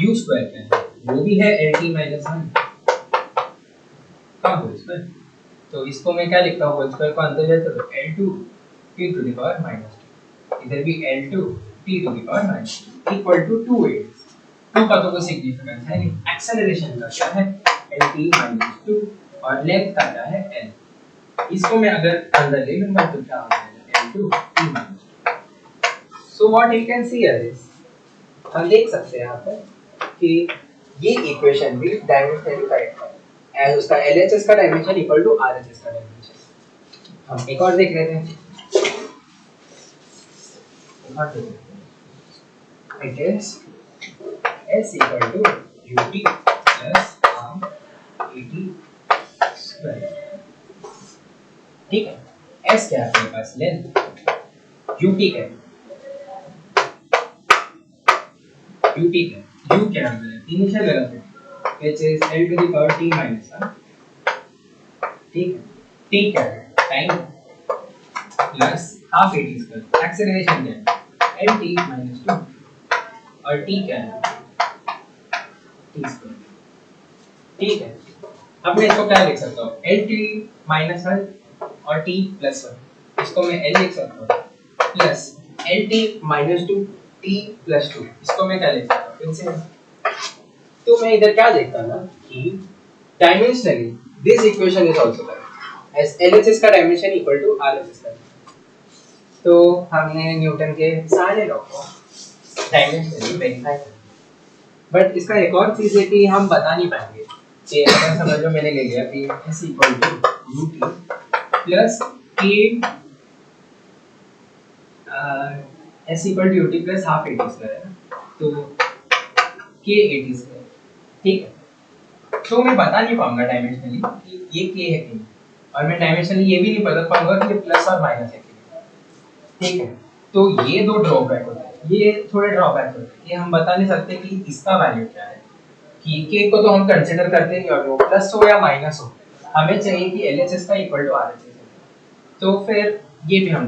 u स्क्वायर क्या है, वो भी है lt माइनस 1 का होल स्क्वायर। तो इसको मैं क्या लिखता हूँ, होल स्क्वायर को अंदर जाए तो l2 t to the power minus 2, इधर भी l2 t to the power minus 2 equal to 2a। 2 का तो कोई सिग्निफिकेंस है नहीं, एक्सेलरेशन का क्या है lt माइनस 2 और लेंथ का क्या है l। इसको मैं अगर अंदर ले लूंगा तो क्या हो जाएगा l2 t minus 2। So what you can see here is, हम देख सकते हैं यहाँ पर कि ये इक्वेशन भी डायमेंशनली करेक्ट है, एज उसका LHS का डायमेंशन इक्वल टू RHS का डायमेंशन। हम एक और देख लेते हैं, it is S equal to UT plus AT square, ठीक है। S क्या है अपने पास, लेंथ, UT क्या है, UT क्या है, U क्या है, initial velocity which is L to the power t minus 1, ठीक है। T क्या है, time plus half AT square, acceleration क्या है lt minus 2 और टी क्या है, टी स्क्वायर। ठीक है, अब मैं इसको क्या लिख सकता हूँ, एल टी माइनस वन और टी प्लस वन, इसको मैं एल लिख सकता हूँ plus L T minus to T plus two, इसको मैं क्या लिख सकता हूँ इनसे। तो मैं इधर क्या देखता ना कि dimensionally this equation is also correct as LHS का डायमेंशन इक्वल टू आरएचएस का। तो हमने न्यूटन के सारे लॉ को डायमेंशनली वेरीफाई कर, बट इसका एक और चीज है कि हम बता नहीं पाएंगे कि अगर समझ लो मैंने ले लिया कि s equal to ut plus k s equal to ut plus half at square है, तो k at स्क्वायर। ठीक है, तो मैं बता नहीं पाऊंगा डायमेंशनली कि ये k है कि नहीं, और मैं डायमेंशनली ये भी नहीं बता पाऊंगा कि ये प्लस और माइनस है कि नहीं। ठीक है, तो ये दो ड्रॉबैक होते हैं, ये थोड़े ड्रॉबैक होते हैं कि हम बता नहीं सकते कि इसका वैल्यू क्या है, कि k को तो हम कंसीडर करते नहीं, और वो प्लस हो या माइनस हो, हमें चाहिए कि LHS का इक्वल टू RHS हो। तो फिर ये भी हम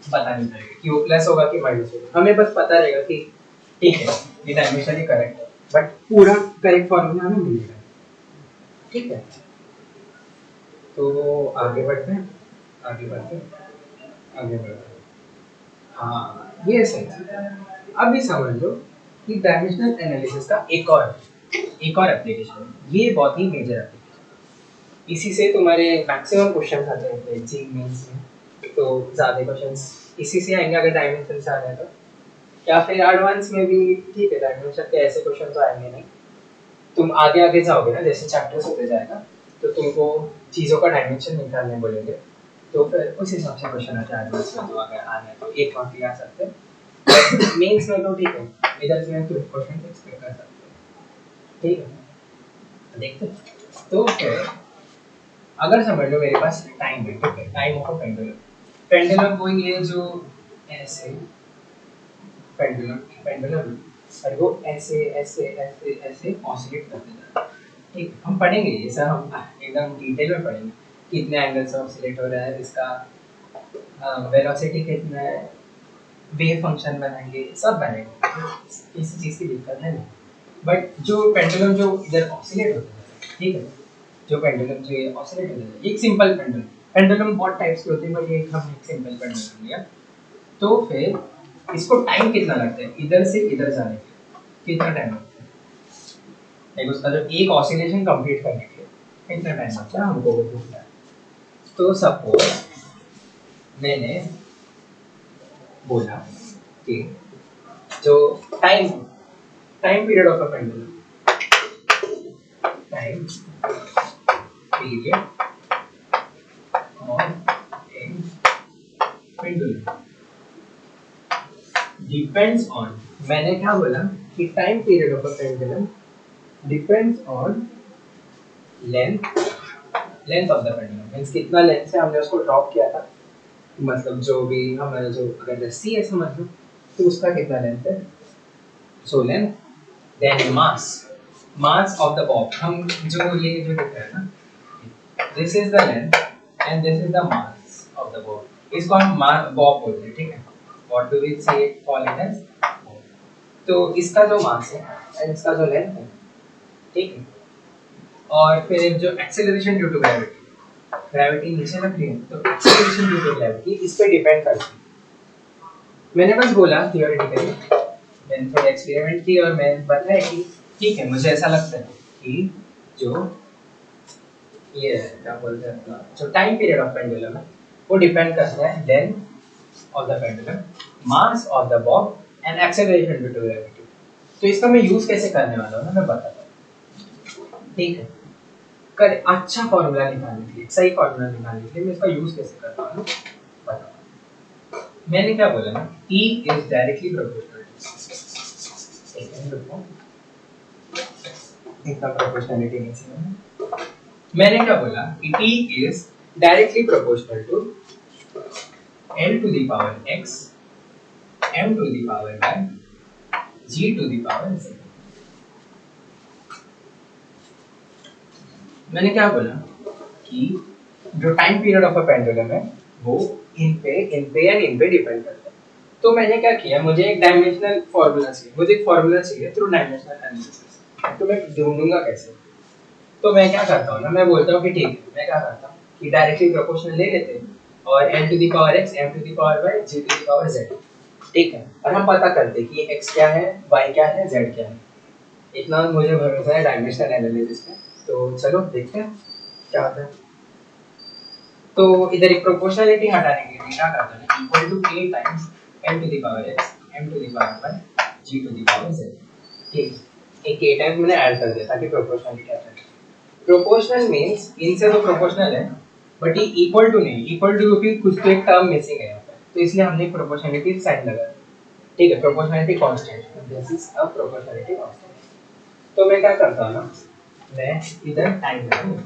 बता नहीं पाएंगे कि वो प्लस होगा कि माइनस होगा, हमें बस पता रहेगा कि ठीक है ये डायमेंशनली करेक्ट है, बट पूरा करेक्ट फॉर्मूला हमें मिलेगा। ठीक है, तो आगे बढ़ते हैं, आगे बढ़ते हैं, आगे बढ़ते हैं। हाँ ये सही है। अभी समझ लो कि डायमेंशनल एनालिसिस का एक और एप्लीकेशन है, ये बहुत ही मेजर एप्लीकेशन, इसी से तुम्हारे मैक्सिमम क्वेश्चन आते हैं जी मेंस में, तो ज़्यादा क्वेश्चंस इसी से आएंगे अगर डायमेंशन से आ रहे हैं तो, या फिर एडवांस में भी ठीक है, डायमेंशन के ऐसे क्वेश्चन तो आएंगे नहीं, तुम आगे आगे जाओगे ना जैसे चैप्टर्स होते जाएगा तो तुमको चीज़ों का डायमेंशन निकालने बोलेंगे, तो फिर उस हिसाब से क्वेश्चन आता है एडवांस में, तो अगर आना है तो एक मार्क ले आ सकते हैं, मेंस में तो ठीक है इधर से तुम क्वेश्चन एक्सपेक्ट कर सकते हो। ठीक है, देखते हैं। तो फिर अगर समझ लो मेरे पास टाइम है, ठीक है, टाइम ऑफ पेंडुलम, पेंडुलम वो ये जो ऐसे पेंडुलम पेंडुलम और वो ऐसे ऐसे ऐसे ऐसे ऑसिलेट करते जाता है। ठीक, हम पढ़ेंगे ये सब, हम एकदम डिटेल में पढ़ेंगे कितने एंगल से ऑसिलेट हो रहा है, इसका वेलोसिटी कितना है, वेव फंक्शन बनाएंगे, सब बनाएंगे, किसी चीज़ की दिक्कत है नहीं। बट जो पेंडुलम जो इधर ऑसिलेट होता है, ठीक है, जो पेंडुलम जो ये ऑसिलेट होता है, एक सिंपल पेंडुलम, पेंडुलम बहुत टाइप्स के होते हैं बट ये हम एक सिंपल पेंडुलम लिया, तो फिर इसको टाइम कितना लगता है इधर से इधर जाने के लिए, कितना टाइम लगता है, लाइक उसका जो एक ऑसिलेशन कंप्लीट करने के लिए कितना टाइम लगता है हमको वो पूछना है। तो सपोज मैंने बोला कि जो time time period of a pendulum, time period of A pendulum depends on, मैंने क्या बोला कि time period of a pendulum depends on length of the pendulum, means कितना लेंथ से हमने उसको ड्रॉप किया था, मतलब जो भी हमारा जो अगर रस्सी है समझ लो तो उसका कितना लेंथ है, so length then mass of the bob, हम जो ये जो लिख रहे हैं ना, this is the length and this is the mass of the bob, इसको हम बॉब बोलते हैं। ठीक है, what do we say call it as, तो इसका जो मास है एंड इसका जो लेंथ है, ठीक है, और फिर जो acceleration due to gravity, gravity नीचे रख रही है तो एक्सेलरेशन ड्यू टू ग्रेविटी इस पे डिपेंड करती है। मैंने बस बोला थियोरेटिकली, मैंने थोड़ा एक्सपेरिमेंट की और मैं बताया कि ठीक है मुझे ऐसा लगता है कि जो ये क्या बोलते हैं अपना जो टाइम पीरियड ऑफ पेंडुलम है वो डिपेंड करता है length of the pendulum, mass of the bob and acceleration due to gravity. तो इसका मैं यूज कैसे करने वाला हूँ ना, मैं बताता हूँ। ठीक है, कर अच्छा फॉर्मूला निकालने के लिए, सही फॉर्मूला निकालने के लिए मैं इसका यूज कैसे करता हूँ बताओ। मैंने क्या बोला ना, E इज डायरेक्टली प्रोपोर्शनल, इतना प्रोपोर्शनलिटी नहीं समझ, मैंने क्या बोला कि T is directly proportional to L to the power x m to the power y g to the power z। मैंने क्या बोला कि जो time period of a pendulum है वो इन पे एंड इन पे डिपेंड करता है। तो मैंने क्या किया, मुझे एक डायमेंशनल फार्मूला चाहिए, मुझे एक फार्मूला चाहिए थ्रू डायमेंशनल एनालिसिस। तो मैं ढूंढूंगा कैसे? तो मैं क्या करता हूँ ना, मैं बोलता हूँ कि ठीक है, मैं क्या करता हूँ कि डायरेक्टली प्रोपोर्शनल ले लेते हैं और n to the power x, m to the power y, g to the power z, ठीक है। और हम पता करते हैं कि x क्या है, y क्या है, z क्या है। इतना मुझे भरोसा है डायमेंशनल एनालिसिस पे। तो चलो देखते हैं क्या होता है। तो इधर एक प्रोपोर्शनलिटी हटाने के लिए मैं क्या करता हूँ, equal to k times m to the power x, m to the power y, g to the power z, ठीक। एक k टाइम्स मैंने ऐड कर दिया ताकि प्रोपोर्शनलिटी हटा। प्रोपोर्शनल मींस इनसे तो प्रोपोर्शनल है, बट ये इक्वल टू नहीं, इक्वल टू क्योंकि कुछ तो एक टर्म मिसिंग है यहाँ पे, तो इसलिए हमने प्रोपोर्शनलिटी साइन लगा दी, ठीक है। Proportionality constant, this is a proportionality constant. तो मैं क्या करता हूँ ना, मैं इधर टाइम लेता हूँ,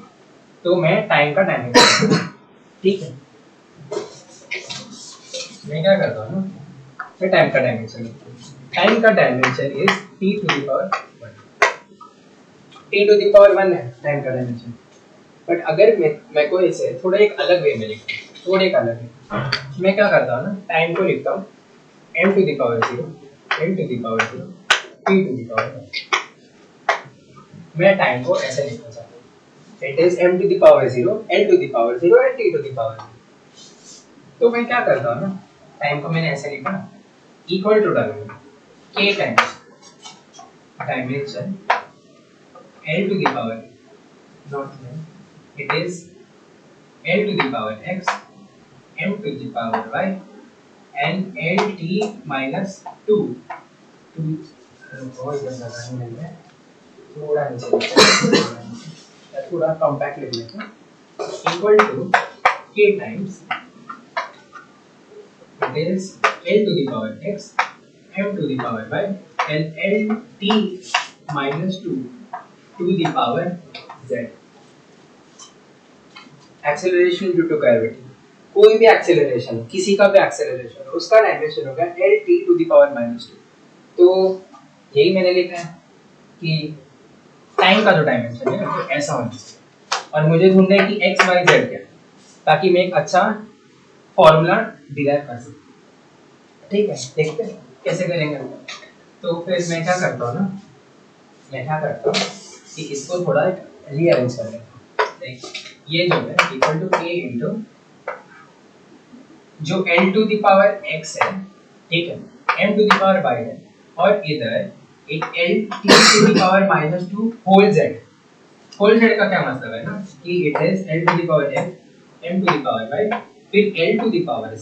तो मैं टाइम का डायमेंशन, ठीक है, मैं क्या करता हूँ ना, मैं टाइम का डायमेंशन, टाइम का dimension is t to the power 1, t to the power 1 है टाइम का डायमेंशन। बट अगर मैं को इसे थोड़ा एक अलग वे में लिखता हूँ, थोड़ा एक अलग वे, मैं क्या करता हूँ ना, टाइम को लिखता हूँ m to the power 0, n to the power 0, t to the power 1। मैं टाइम को ऐसे लिखना चाहता हूँ, it is m to the power 0, n to the power 0 and t to the power 0। तो मैं क्या करता हूँ ना, टाइम को मैंने ऐसे लिखा, इक्वल टू डालूंगा k times dimension l to the power, not n, it is l to the power x, m to the power y, and lt minus 2 to थोड़ा नीचे थोड़ा कॉम्पैक्ट लिख लेते हैं, equal to k times it is l to the power x, m to the power y, and lt minus 2 to the power z। Acceleration due to gravity, कोई भी acceleration, किसी का भी एक्सेलरेशन, उसका डायमेंशन होगा L T to the power minus 2। तो यही मैंने लिखा है कि टाइम का जो डायमेंशन है तो ऐसा होना चाहिए, और मुझे ढूंढना है कि एक्स वाई जेड क्या है, ताकि मैं एक अच्छा फॉर्मूला डिराइव कर सकूं। ठीक है, देखते हैं कैसे करेंगे। तो फिर मैं क्या करता हूँ ना, मैं क्या करता हूँ कि इसको थोड़ा रीअरेंज कर लेता हूँ। ये जो है इक्वल टू k इंटू जो l to the power x है, ठीक है, m to the power y है, और इधर एक l t to the power minus 2 whole z। Whole z का क्या मतलब है ना कि it is l to the power m, m to the power y, फिर l to the power z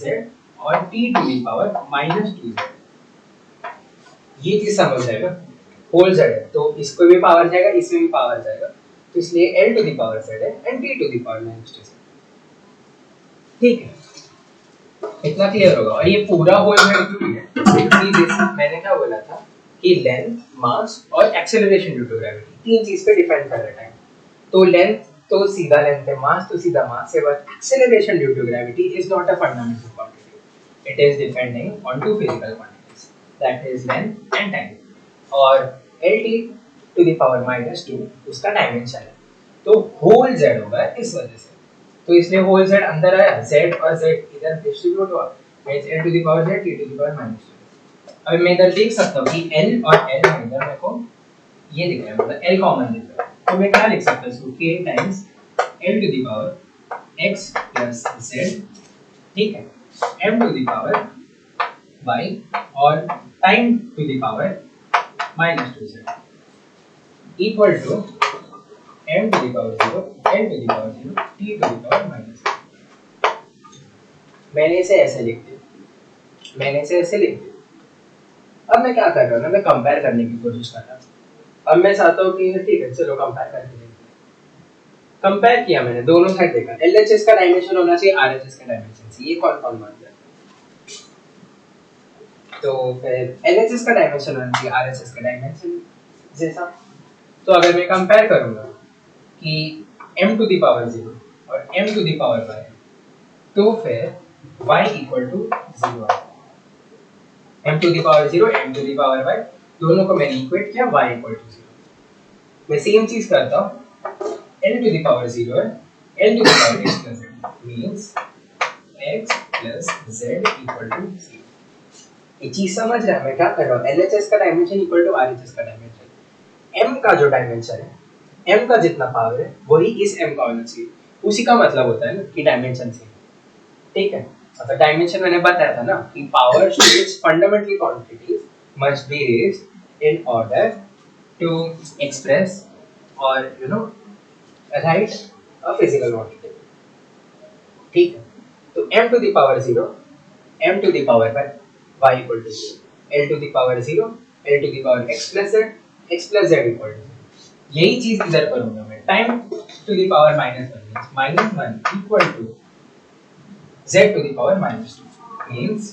और t to the power minus 2z। ये चीज समझ जाएगा, होल z है तो इसको भी पावर जाएगा, इसमें भी पावर जाएगा, तो इसलिए l to the power z है and t to the power minus 2z। ठीक है, इतना क्लियर होगा। और ये पूरा होल z क्यों है, क्योंकि जैसे मैंने क्या बोला था कि लेंथ, मास और एक्सेलरेशन ड्यू टू ग्रेविटी, तीन चीज पे डिपेंड कर रहा है। तो लेंथ तो सीधा लेंथ है, मास तो सीधा मास है, but acceleration due to gravity is not a fundamental quantity, it is depending on two physical quantities, that is length and time. और lt to the power minus 2 उसका डायमेंशन है, तो होल z होगा इस वजह से, तो इसलिए होल z अंदर आया, z और z इधर डिस्ट्रीब्यूट हुआ, l to the power z, t to the power minus 2। अब मैं इधर देख सकता हूँ कि l और l में इधर मेरे को ये दिख रहा है, मतलब l कॉमन दिख रहा है, तो मैं क्या लिख सकता हूँ इसको, k times l to the power x plus z, ठीक है, m to the power y और time to the power minus 2z equal to m to the power 0, n to the power 0, t to the power minus. मैंने इसे ऐसे लिख दिया, मैंने इसे ऐसे लिख दिया। अब मैं क्या कर रहा हूँ ना, मैं कंपेयर करने की कोशिश कर रहा हूँ। अब मैं चाहता हूँ कि ठीक है चलो कंपेयर करके देखते हैं। कंपेयर किया मैंने, दोनों साइड देखा, एलएचएस का डायमेंशन होना चाहिए आरएचएस का डायमेंशन से, ये कौन कौन मान जाता है। तो फिर एलएचएस का डायमेंशन होना चाहिए आरएचएस का डायमेंशन जैसा। तो अगर मैं कंपेयर करूंगा कि m टू द पावर 0 और m to the power y, तो फिर y इक्वल टू 0 है। m to the power 0, m to the power y, दोनों को मैंने इक्वेट किया, y इक्वल टू 0। मैं सेम चीज करता हूँ, l टू द पावर 0 है, l to the power x plus z means x plus z equal to 0। ये चीज समझ रहा है मैं क्या कर रहा हूँ? LHS का डायमेंशन इक्वल टू RHS का डायमेंशन। M का जो डायमेंशन है, M का जितना पावर है वही इस M का होना चाहिए। उसी का मतलब होता है ना कि डायमेंशन सेम। ठीक है, मतलब डायमेंशन मैंने बताया था ना कि power to which fundamental quantities must be raised in order to express और राइट अ फिजिकल क्वांटिटी। ठीक है, तो m to the power 0, m to the power y equal to 0, l to the power 0, l to the power x plus z equal to. यही चीज इधर करूंगा मैं, time to the power -1 equal to z to the power -2 means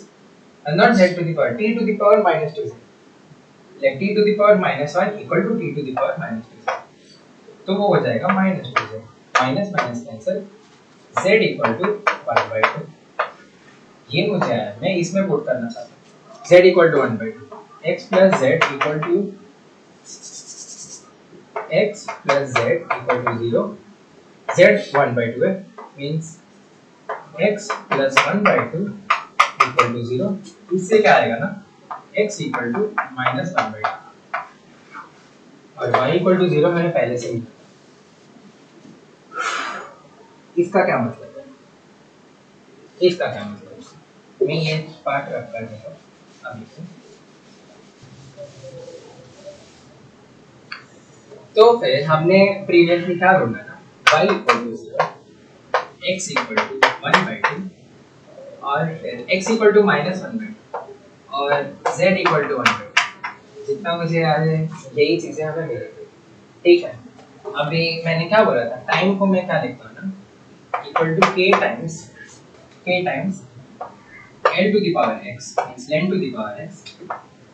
not z to the power t to the power -2z, like t to the power -1 equal to t to the power -2z, तो वो हो जाएगा -2z, minus minus cancel, z equal to 1/2। ये मुझे आया, मैं इसमें put करना चाहता हूँ z equal to 1/2, x plus z equal to 0, z 1/2 है, means x plus 1/2 equal to 0। इससे क्या आएगा ना, x इक्वल टू -1/2 और y इक्वल टू 0 मैंने पहले से ही। इसका क्या मतलब है, इसका क्या मतलब है, मैं ये पार्ट रख कर देता हूँ अभी से। तो फिर हमने प्रीवियसली क्या ढूंढा ना, y equal to 0, x equal to 1/2 और फिर x इक्वल टू -1/2 और z इक्वल टू 1/2। जितना मुझे याद है यही चीजें हमें मिली थी। ठीक है, अभी मैंने क्या बोला था, टाइम को मैं क्या लिखता हूँ ना, equal to k times l to the power x means ln to the power x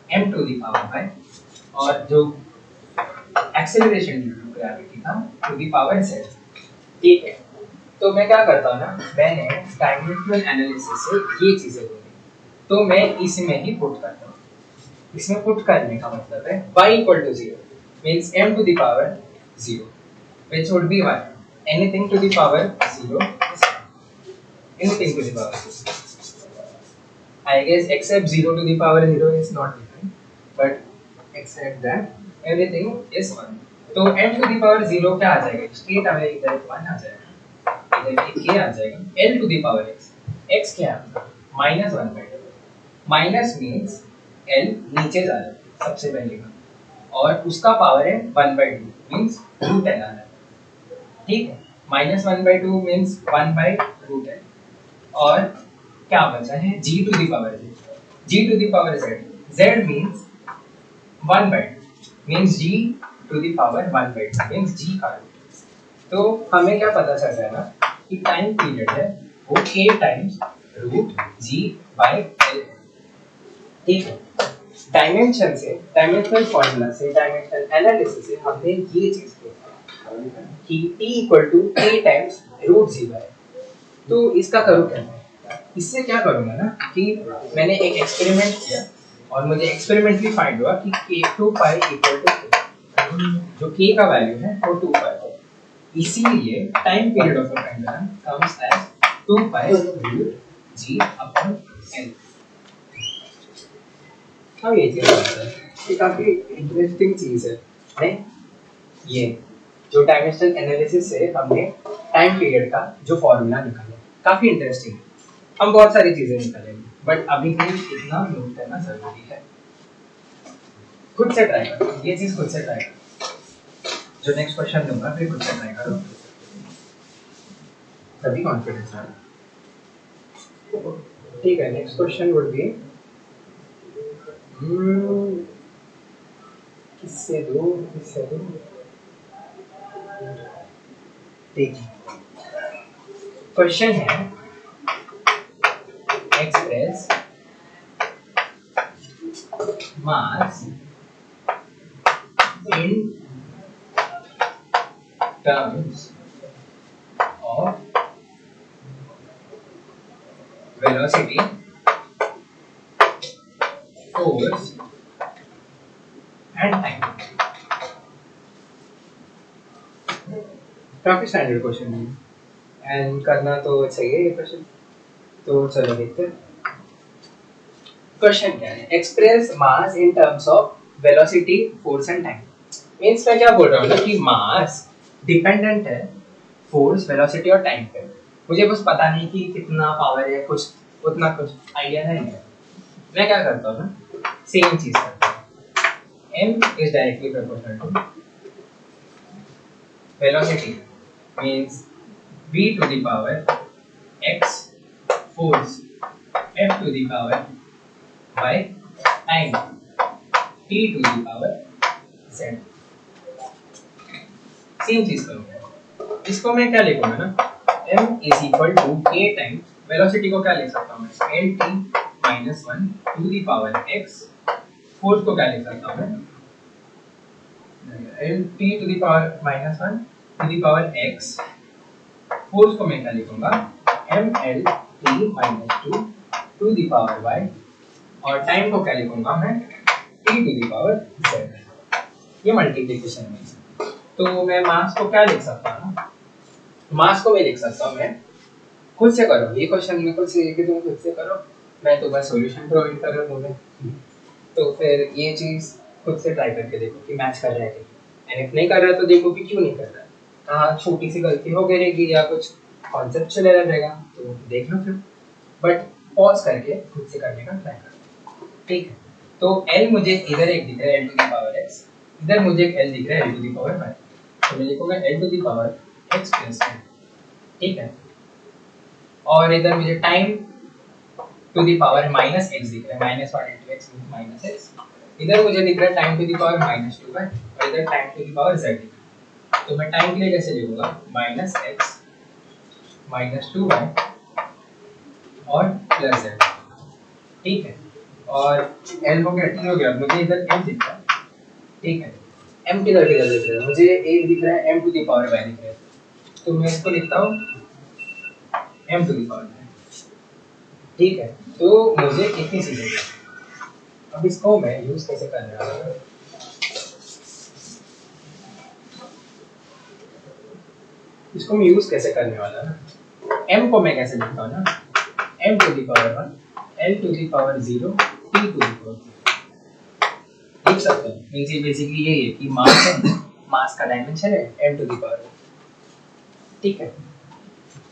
m to the power y, और जो एक्सेलरेशन ड्यू टू ग्रेविटी था टू द पावर z। ठीक है, तो मैं क्या करता हूँ ना, मैंने डायमेंशनल एनालिसिस से ये चीजें ढूंढी, तो मैं इसमें ही पुट करता हूँ। इसमें पुट करने का मतलब है y equal to 0 means m to the power 0 which would be 1, anything to the power 0 is 1, anything to the power 0, I guess except 0 to the power 0 is not different, but except that everything is 1। तो m to the power 0 क्या आ जाएगा, state हमें इधर 1 आ जाएगा, इधर एक k आ जाएगा, l to the power x क्या है -1/2, माइनस मींस l नीचे जा रहा है सबसे पहले का, और उसका पावर है 1/2 मींस √n आ रहा है। ठीक है, -1/2 मींस 1/√n, और क्या बचा है g to the power z, z means 1/2 means g to the power 1/2 means g का रूट। तो हमें क्या पता चल रहा है ना कि टाइम पीरियड है वो k टाइम्स √g/l। ठीक है, डायमेंशन से, डायमेंशनल फॉर्मूला से, डायमेंशनल एनालिसिस से हमने ये चीज देखा कि t equal to k times √g/। तो इसका करूँ क्या मैं, इससे क्या करूँगा ना कि मैंने एक एक्सपेरिमेंट किया और मुझे एक्सपेरिमेंटली फाइंड हुआ कि k2π इक्वल टू जो k का वैल्यू है वो 2π है, इसीलिए time period of a pendulum comes as 2π√g/l। हाँ ये चीज़ है, ये काफ़ी इंटरेस्टिंग चीज़ है नहीं? ये जो डायमेंशनल एनालिसिस से हमने टाइम पीरियड का जो फॉर्मूला निकाला, काफ़ी इंटरेस्टिंग है। हम बहुत सारी चीज़ें निकालेंगे, बट अभी के लिए इतना नोट करना जरूरी है। खुद से ट्राई करो, ये चीज़ खुद से ट्राई करो। जो नेक्स्ट क्वेश्चन दूंगा फिर खुद से ट्राई करो, तभी कॉन्फिडेंस आएगा। ठीक है, नेक्स्ट क्वेश्चन वुड बी किससे दो। देखिए क्वेश्चन है, express mass in terms of velocity, force and time. काफी स्टैंडर्ड क्वेश्चन है एंड करना तो चाहिए ये क्वेश्चन, तो चलो देखते हैं। क्वेश्चन क्या है, express mass in terms of velocity, force and time. Means मैं क्या बोल रहा हूँ ना कि मास डिपेंडेंट है फोर्स, वेलोसिटी और टाइम पे। मुझे बस पता नहीं कि कितना पावर है, कुछ उतना कुछ आइडिया नहीं है। मैं क्या करता हूँ ना, सेम चीज करता हूँ, m is directly proportional to velocity, means v to the power x, force f to the power y, time t to the power z। Same चीज करूंगा, इसको मैं क्या लिखूंगा ना, m is equal to a times velocity को क्या लिख सकता हूँ मैं, l t minus 1 to the power x, force को क्या लिख सकता हूँ मैं, l t to the power minus 1 to the power x, force को मैं क्या लिखूंगा, m l t minus 2 to the power y, और टाइम को क्या लिखूंगा मैं, t to the power z। ये मल्टीप्लिकेशन में, तो मैं मास को क्या लिख सकता हूँ, मास को मैं लिख सकता हूँ, मैं खुद से करो ये क्वेश्चन में, खुद से कि तुम खुद से करो, मैं तो बस सॉल्यूशन प्रोवाइड कर रहा हूँ तुम्हें। तो फिर ये चीज खुद से ट्राई करके देखो कि मैच कर रहा है कि, एंड इफ नहीं कर रहा तो देखो कि क्यों नहीं कर रहा है, कहाँ छोटी सी गलती हो गई रहेगी या कुछ कॉन्सेप्चुअल एरर रहेगा, तो देख लो फिर, बट पॉज करके खुद से करने का ट्राई करो, ठीक है। तो l मुझे इधर एक दिख रहा है l to the power x, इधर मुझे एक l दिख रहा है l to the power y, तो मैं लिखूंगा l to the power x plus y, ठीक है। और इधर मुझे time to the power minus x दिख रहा है, minus 1 into x minus x, इधर मुझे दिख रहा है time to the power minus 2y, और इधर time to the power z दिख रहा है। तो मैं टाइम के लिए कैसे लिखूंगा, माइनस x माइनस 2y और प्लस z, ठीक है। और l हो गया, t हो गया, मुझे इधर m दिख रहा है, ठीक है। m किधर किधर दिख रहा है, मुझे एक दिख रहा है m to the power y दिख रहा है, तो मैं इसको लिखता हूँ m to the power y, ठीक है। तो मुझे कितनी चीजें, अब इसको मैं यूज कैसे करने वाला हूँ, इसको मैं यूज कैसे करने वाला ना, m को मैं कैसे लिखता हूँ ना, m to the power 1 l to the power 0 t to the power 0, लिख सकते हैं। मींस ये बेसिकली यही है कि मास है, मास का डायमेंशन है m टू द पावर 1, ठीक है।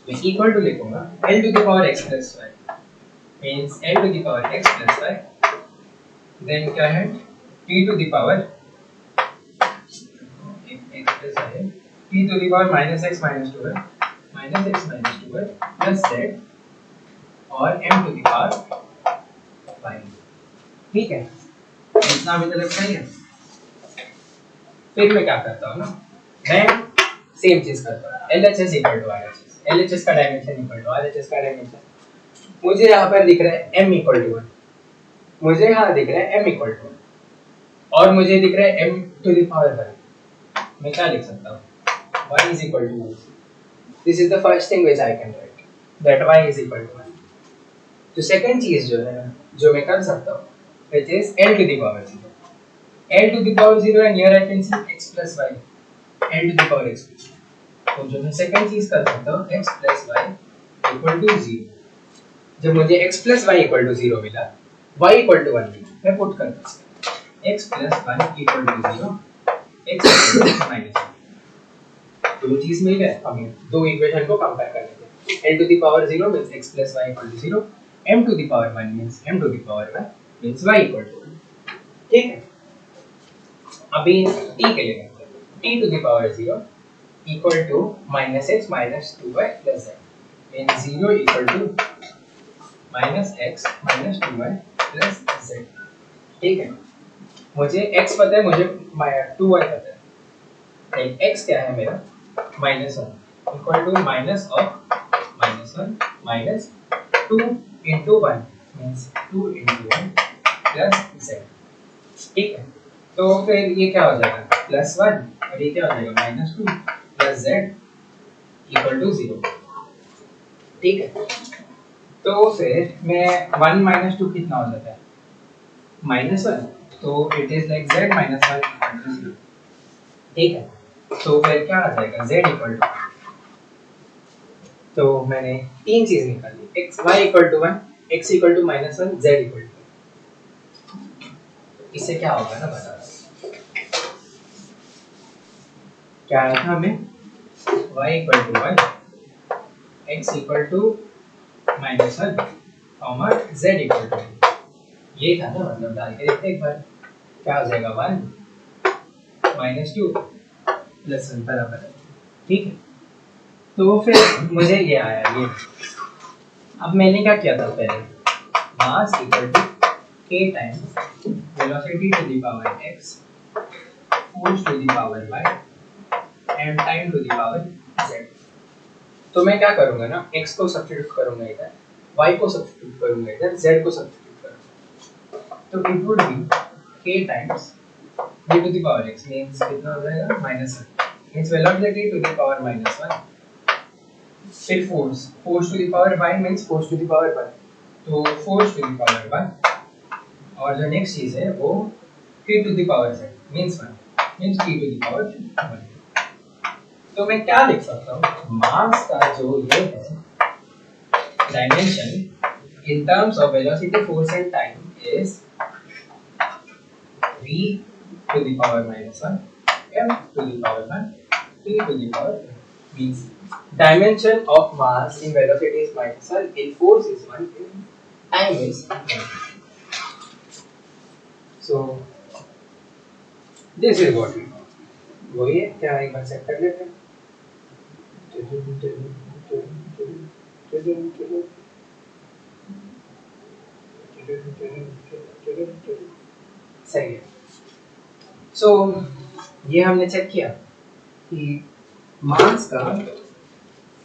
मैं इक्वल टू लिखूंगा l to the power x plus y, means l to the power x plus y, then क्या है t to the power x plus y है, t to the power minus x minus 2y, minus x minus 2y plus z, और m to the power y, ठीक है। इतना अभी तक सही है। फिर मैं क्या करता हूँ ना, मैं सेम चीज करता हूँ, LHS equal to RHS, LHS का डायमेंशन इक्वल टू RHS का डायमेंशन। मुझे यहाँ पर दिख रहा है m इक्वल टू 1, मुझे यहाँ दिख रहा है m इक्वल टू 1, और मुझे दिख रहा है m टू द पावर 1। मैं क्या लिख सकता हूँ, y is equal to 1। This is the first thing which I can write, that y is equal to 1। तो सेकंड चीज जो है जो मैं कर सकता हूँ, which is l to the power 0, l to the power 0, and here I can see x plus y, l to the power x। तो जो मैं सेकंड चीज कर सकता हूँ, x plus y equal to 0। जब मुझे x plus y equal to 0 मिला, y equal to 1 मिला, मैं पुट करता हूँ x plus y equal to 0, x equal to minus 1। दो चीज मिल गए हमें, दो इक्वेशन को कंपेयर करने के। l to the power 0 means x plus y equal to 0, m to the power 1 means m to the power y means y equal to 1, ठीक है। अभी t के लिए करते हैं, t to the power 0 equal to minus x minus 2y plus z, means 0 equal to minus x minus 2y plus z, ठीक है। मुझे x पता है, मुझे 2y पता है, x क्या है मेरा, minus 1 equal to minus of minus 1 minus 2 into 1 means 2 into 1 plus z, ठीक है। तो फिर ये क्या हो जाएगा, प्लस 1, और ये क्या हो जाएगा minus 2 plus z equal to 0, ठीक है। तो फिर मैं 1 माइनस 2 कितना हो जाता है, माइनस 1, तो it is like z minus 1 equal to 0, ठीक है। तो फिर क्या आ जाएगा, z इक्वल टू, तो मैंने तीन चीज निकाली, x y equal to 1, x equal to minus 1, z equal to, इससे क्या होगा ना बता, क्या आया था हमें y equal to 1, x equal to -1, comma z equal to, ये था ना, मतलब डाल के देखते एक बार क्या हो जाएगा, 1 -2 +1 बराबर है, ठीक है। तो फिर मुझे ये आया ये, अब मैंने क्या किया था पहले, mass equal to k times velocity to the power x, force to the power y and time to the power z। तो मैं क्या करूंगा ना, x को सब्स्टिट्यूट करूंगा इधर, y को सब्स्टिट्यूट करूंगा इधर, z को सब्स्टिट्यूट करूंगा, तो it would be k times v to the power x means कितना हो जाएगा, -1 means velocity to the power -1, फिर force to the power y means force to the power 1, तो फोर्स टू द पावर 1, और जो next चीज है वो k to the power z means 1 means t to the power 1। तो मैं क्या लिख सकता हूँ, मास का जो ये है dimension in terms of velocity, force and time is v to the power -1, m to the power 1, t to the power 1, means dimension of mass in velocity is -1, in force is 1, in time is 1. So this is what we know. वही है क्या, एक बार check कर लेते हैं। सही है। सो ये हमने चेक किया कि मास का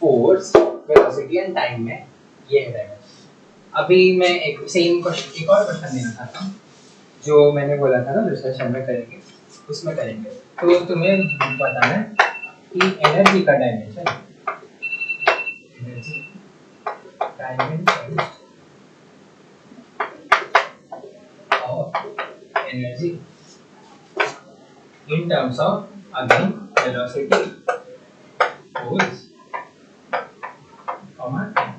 फोर्स, वेलोसिटी एंड टाइम में ये है डायमेंशन। अभी मैं एक सेम क्वेश्चन, एक और क्वेश्चन देना चाहता हूँ जो मैंने बोला था ना दूसरे सेशन में करेंगे, उसमें करेंगे। तो तुम्हें बताना है कि एनर्जी का dimension, energy dimension of energy in terms of again velocity, force, comma time।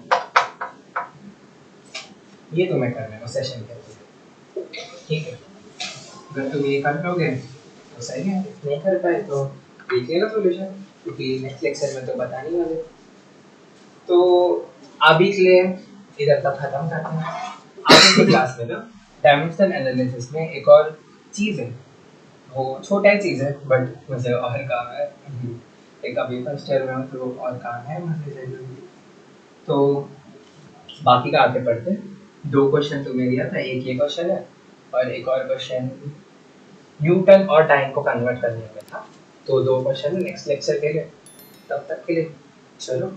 ये तुम्हें करना है सेशन के अंदर, ठीक है। अगर तुम ये कर लोगे तो सही है, नहीं कर पाए तो देख लेना सोल्यूशन, क्योंकि नेक्स्ट लेक्चर में तो बताने वाले। तो अभी के लिए इधर तक खत्म करते हैं। आगे की क्लास में ना डायमेंशनल एनालिसिस में एक और चीज़ है, वो छोटा ही चीज़ है बट मुझे और काम है, एक अभी फर्स्ट ईयर में हूँ तो और काम है मुझे जरूरी। तो बाकी का आगे पढ़ते हैं। 2 क्वेश्चन तुम्हें दिया था, एक ये क्वेश्चन है और एक और क्वेश्चन न्यूटन और टाइम को कन्वर्ट करने में था। तो 2 क्वेश्चन नेक्स्ट लेक्चर के लिए, तब तक के लिए चलो।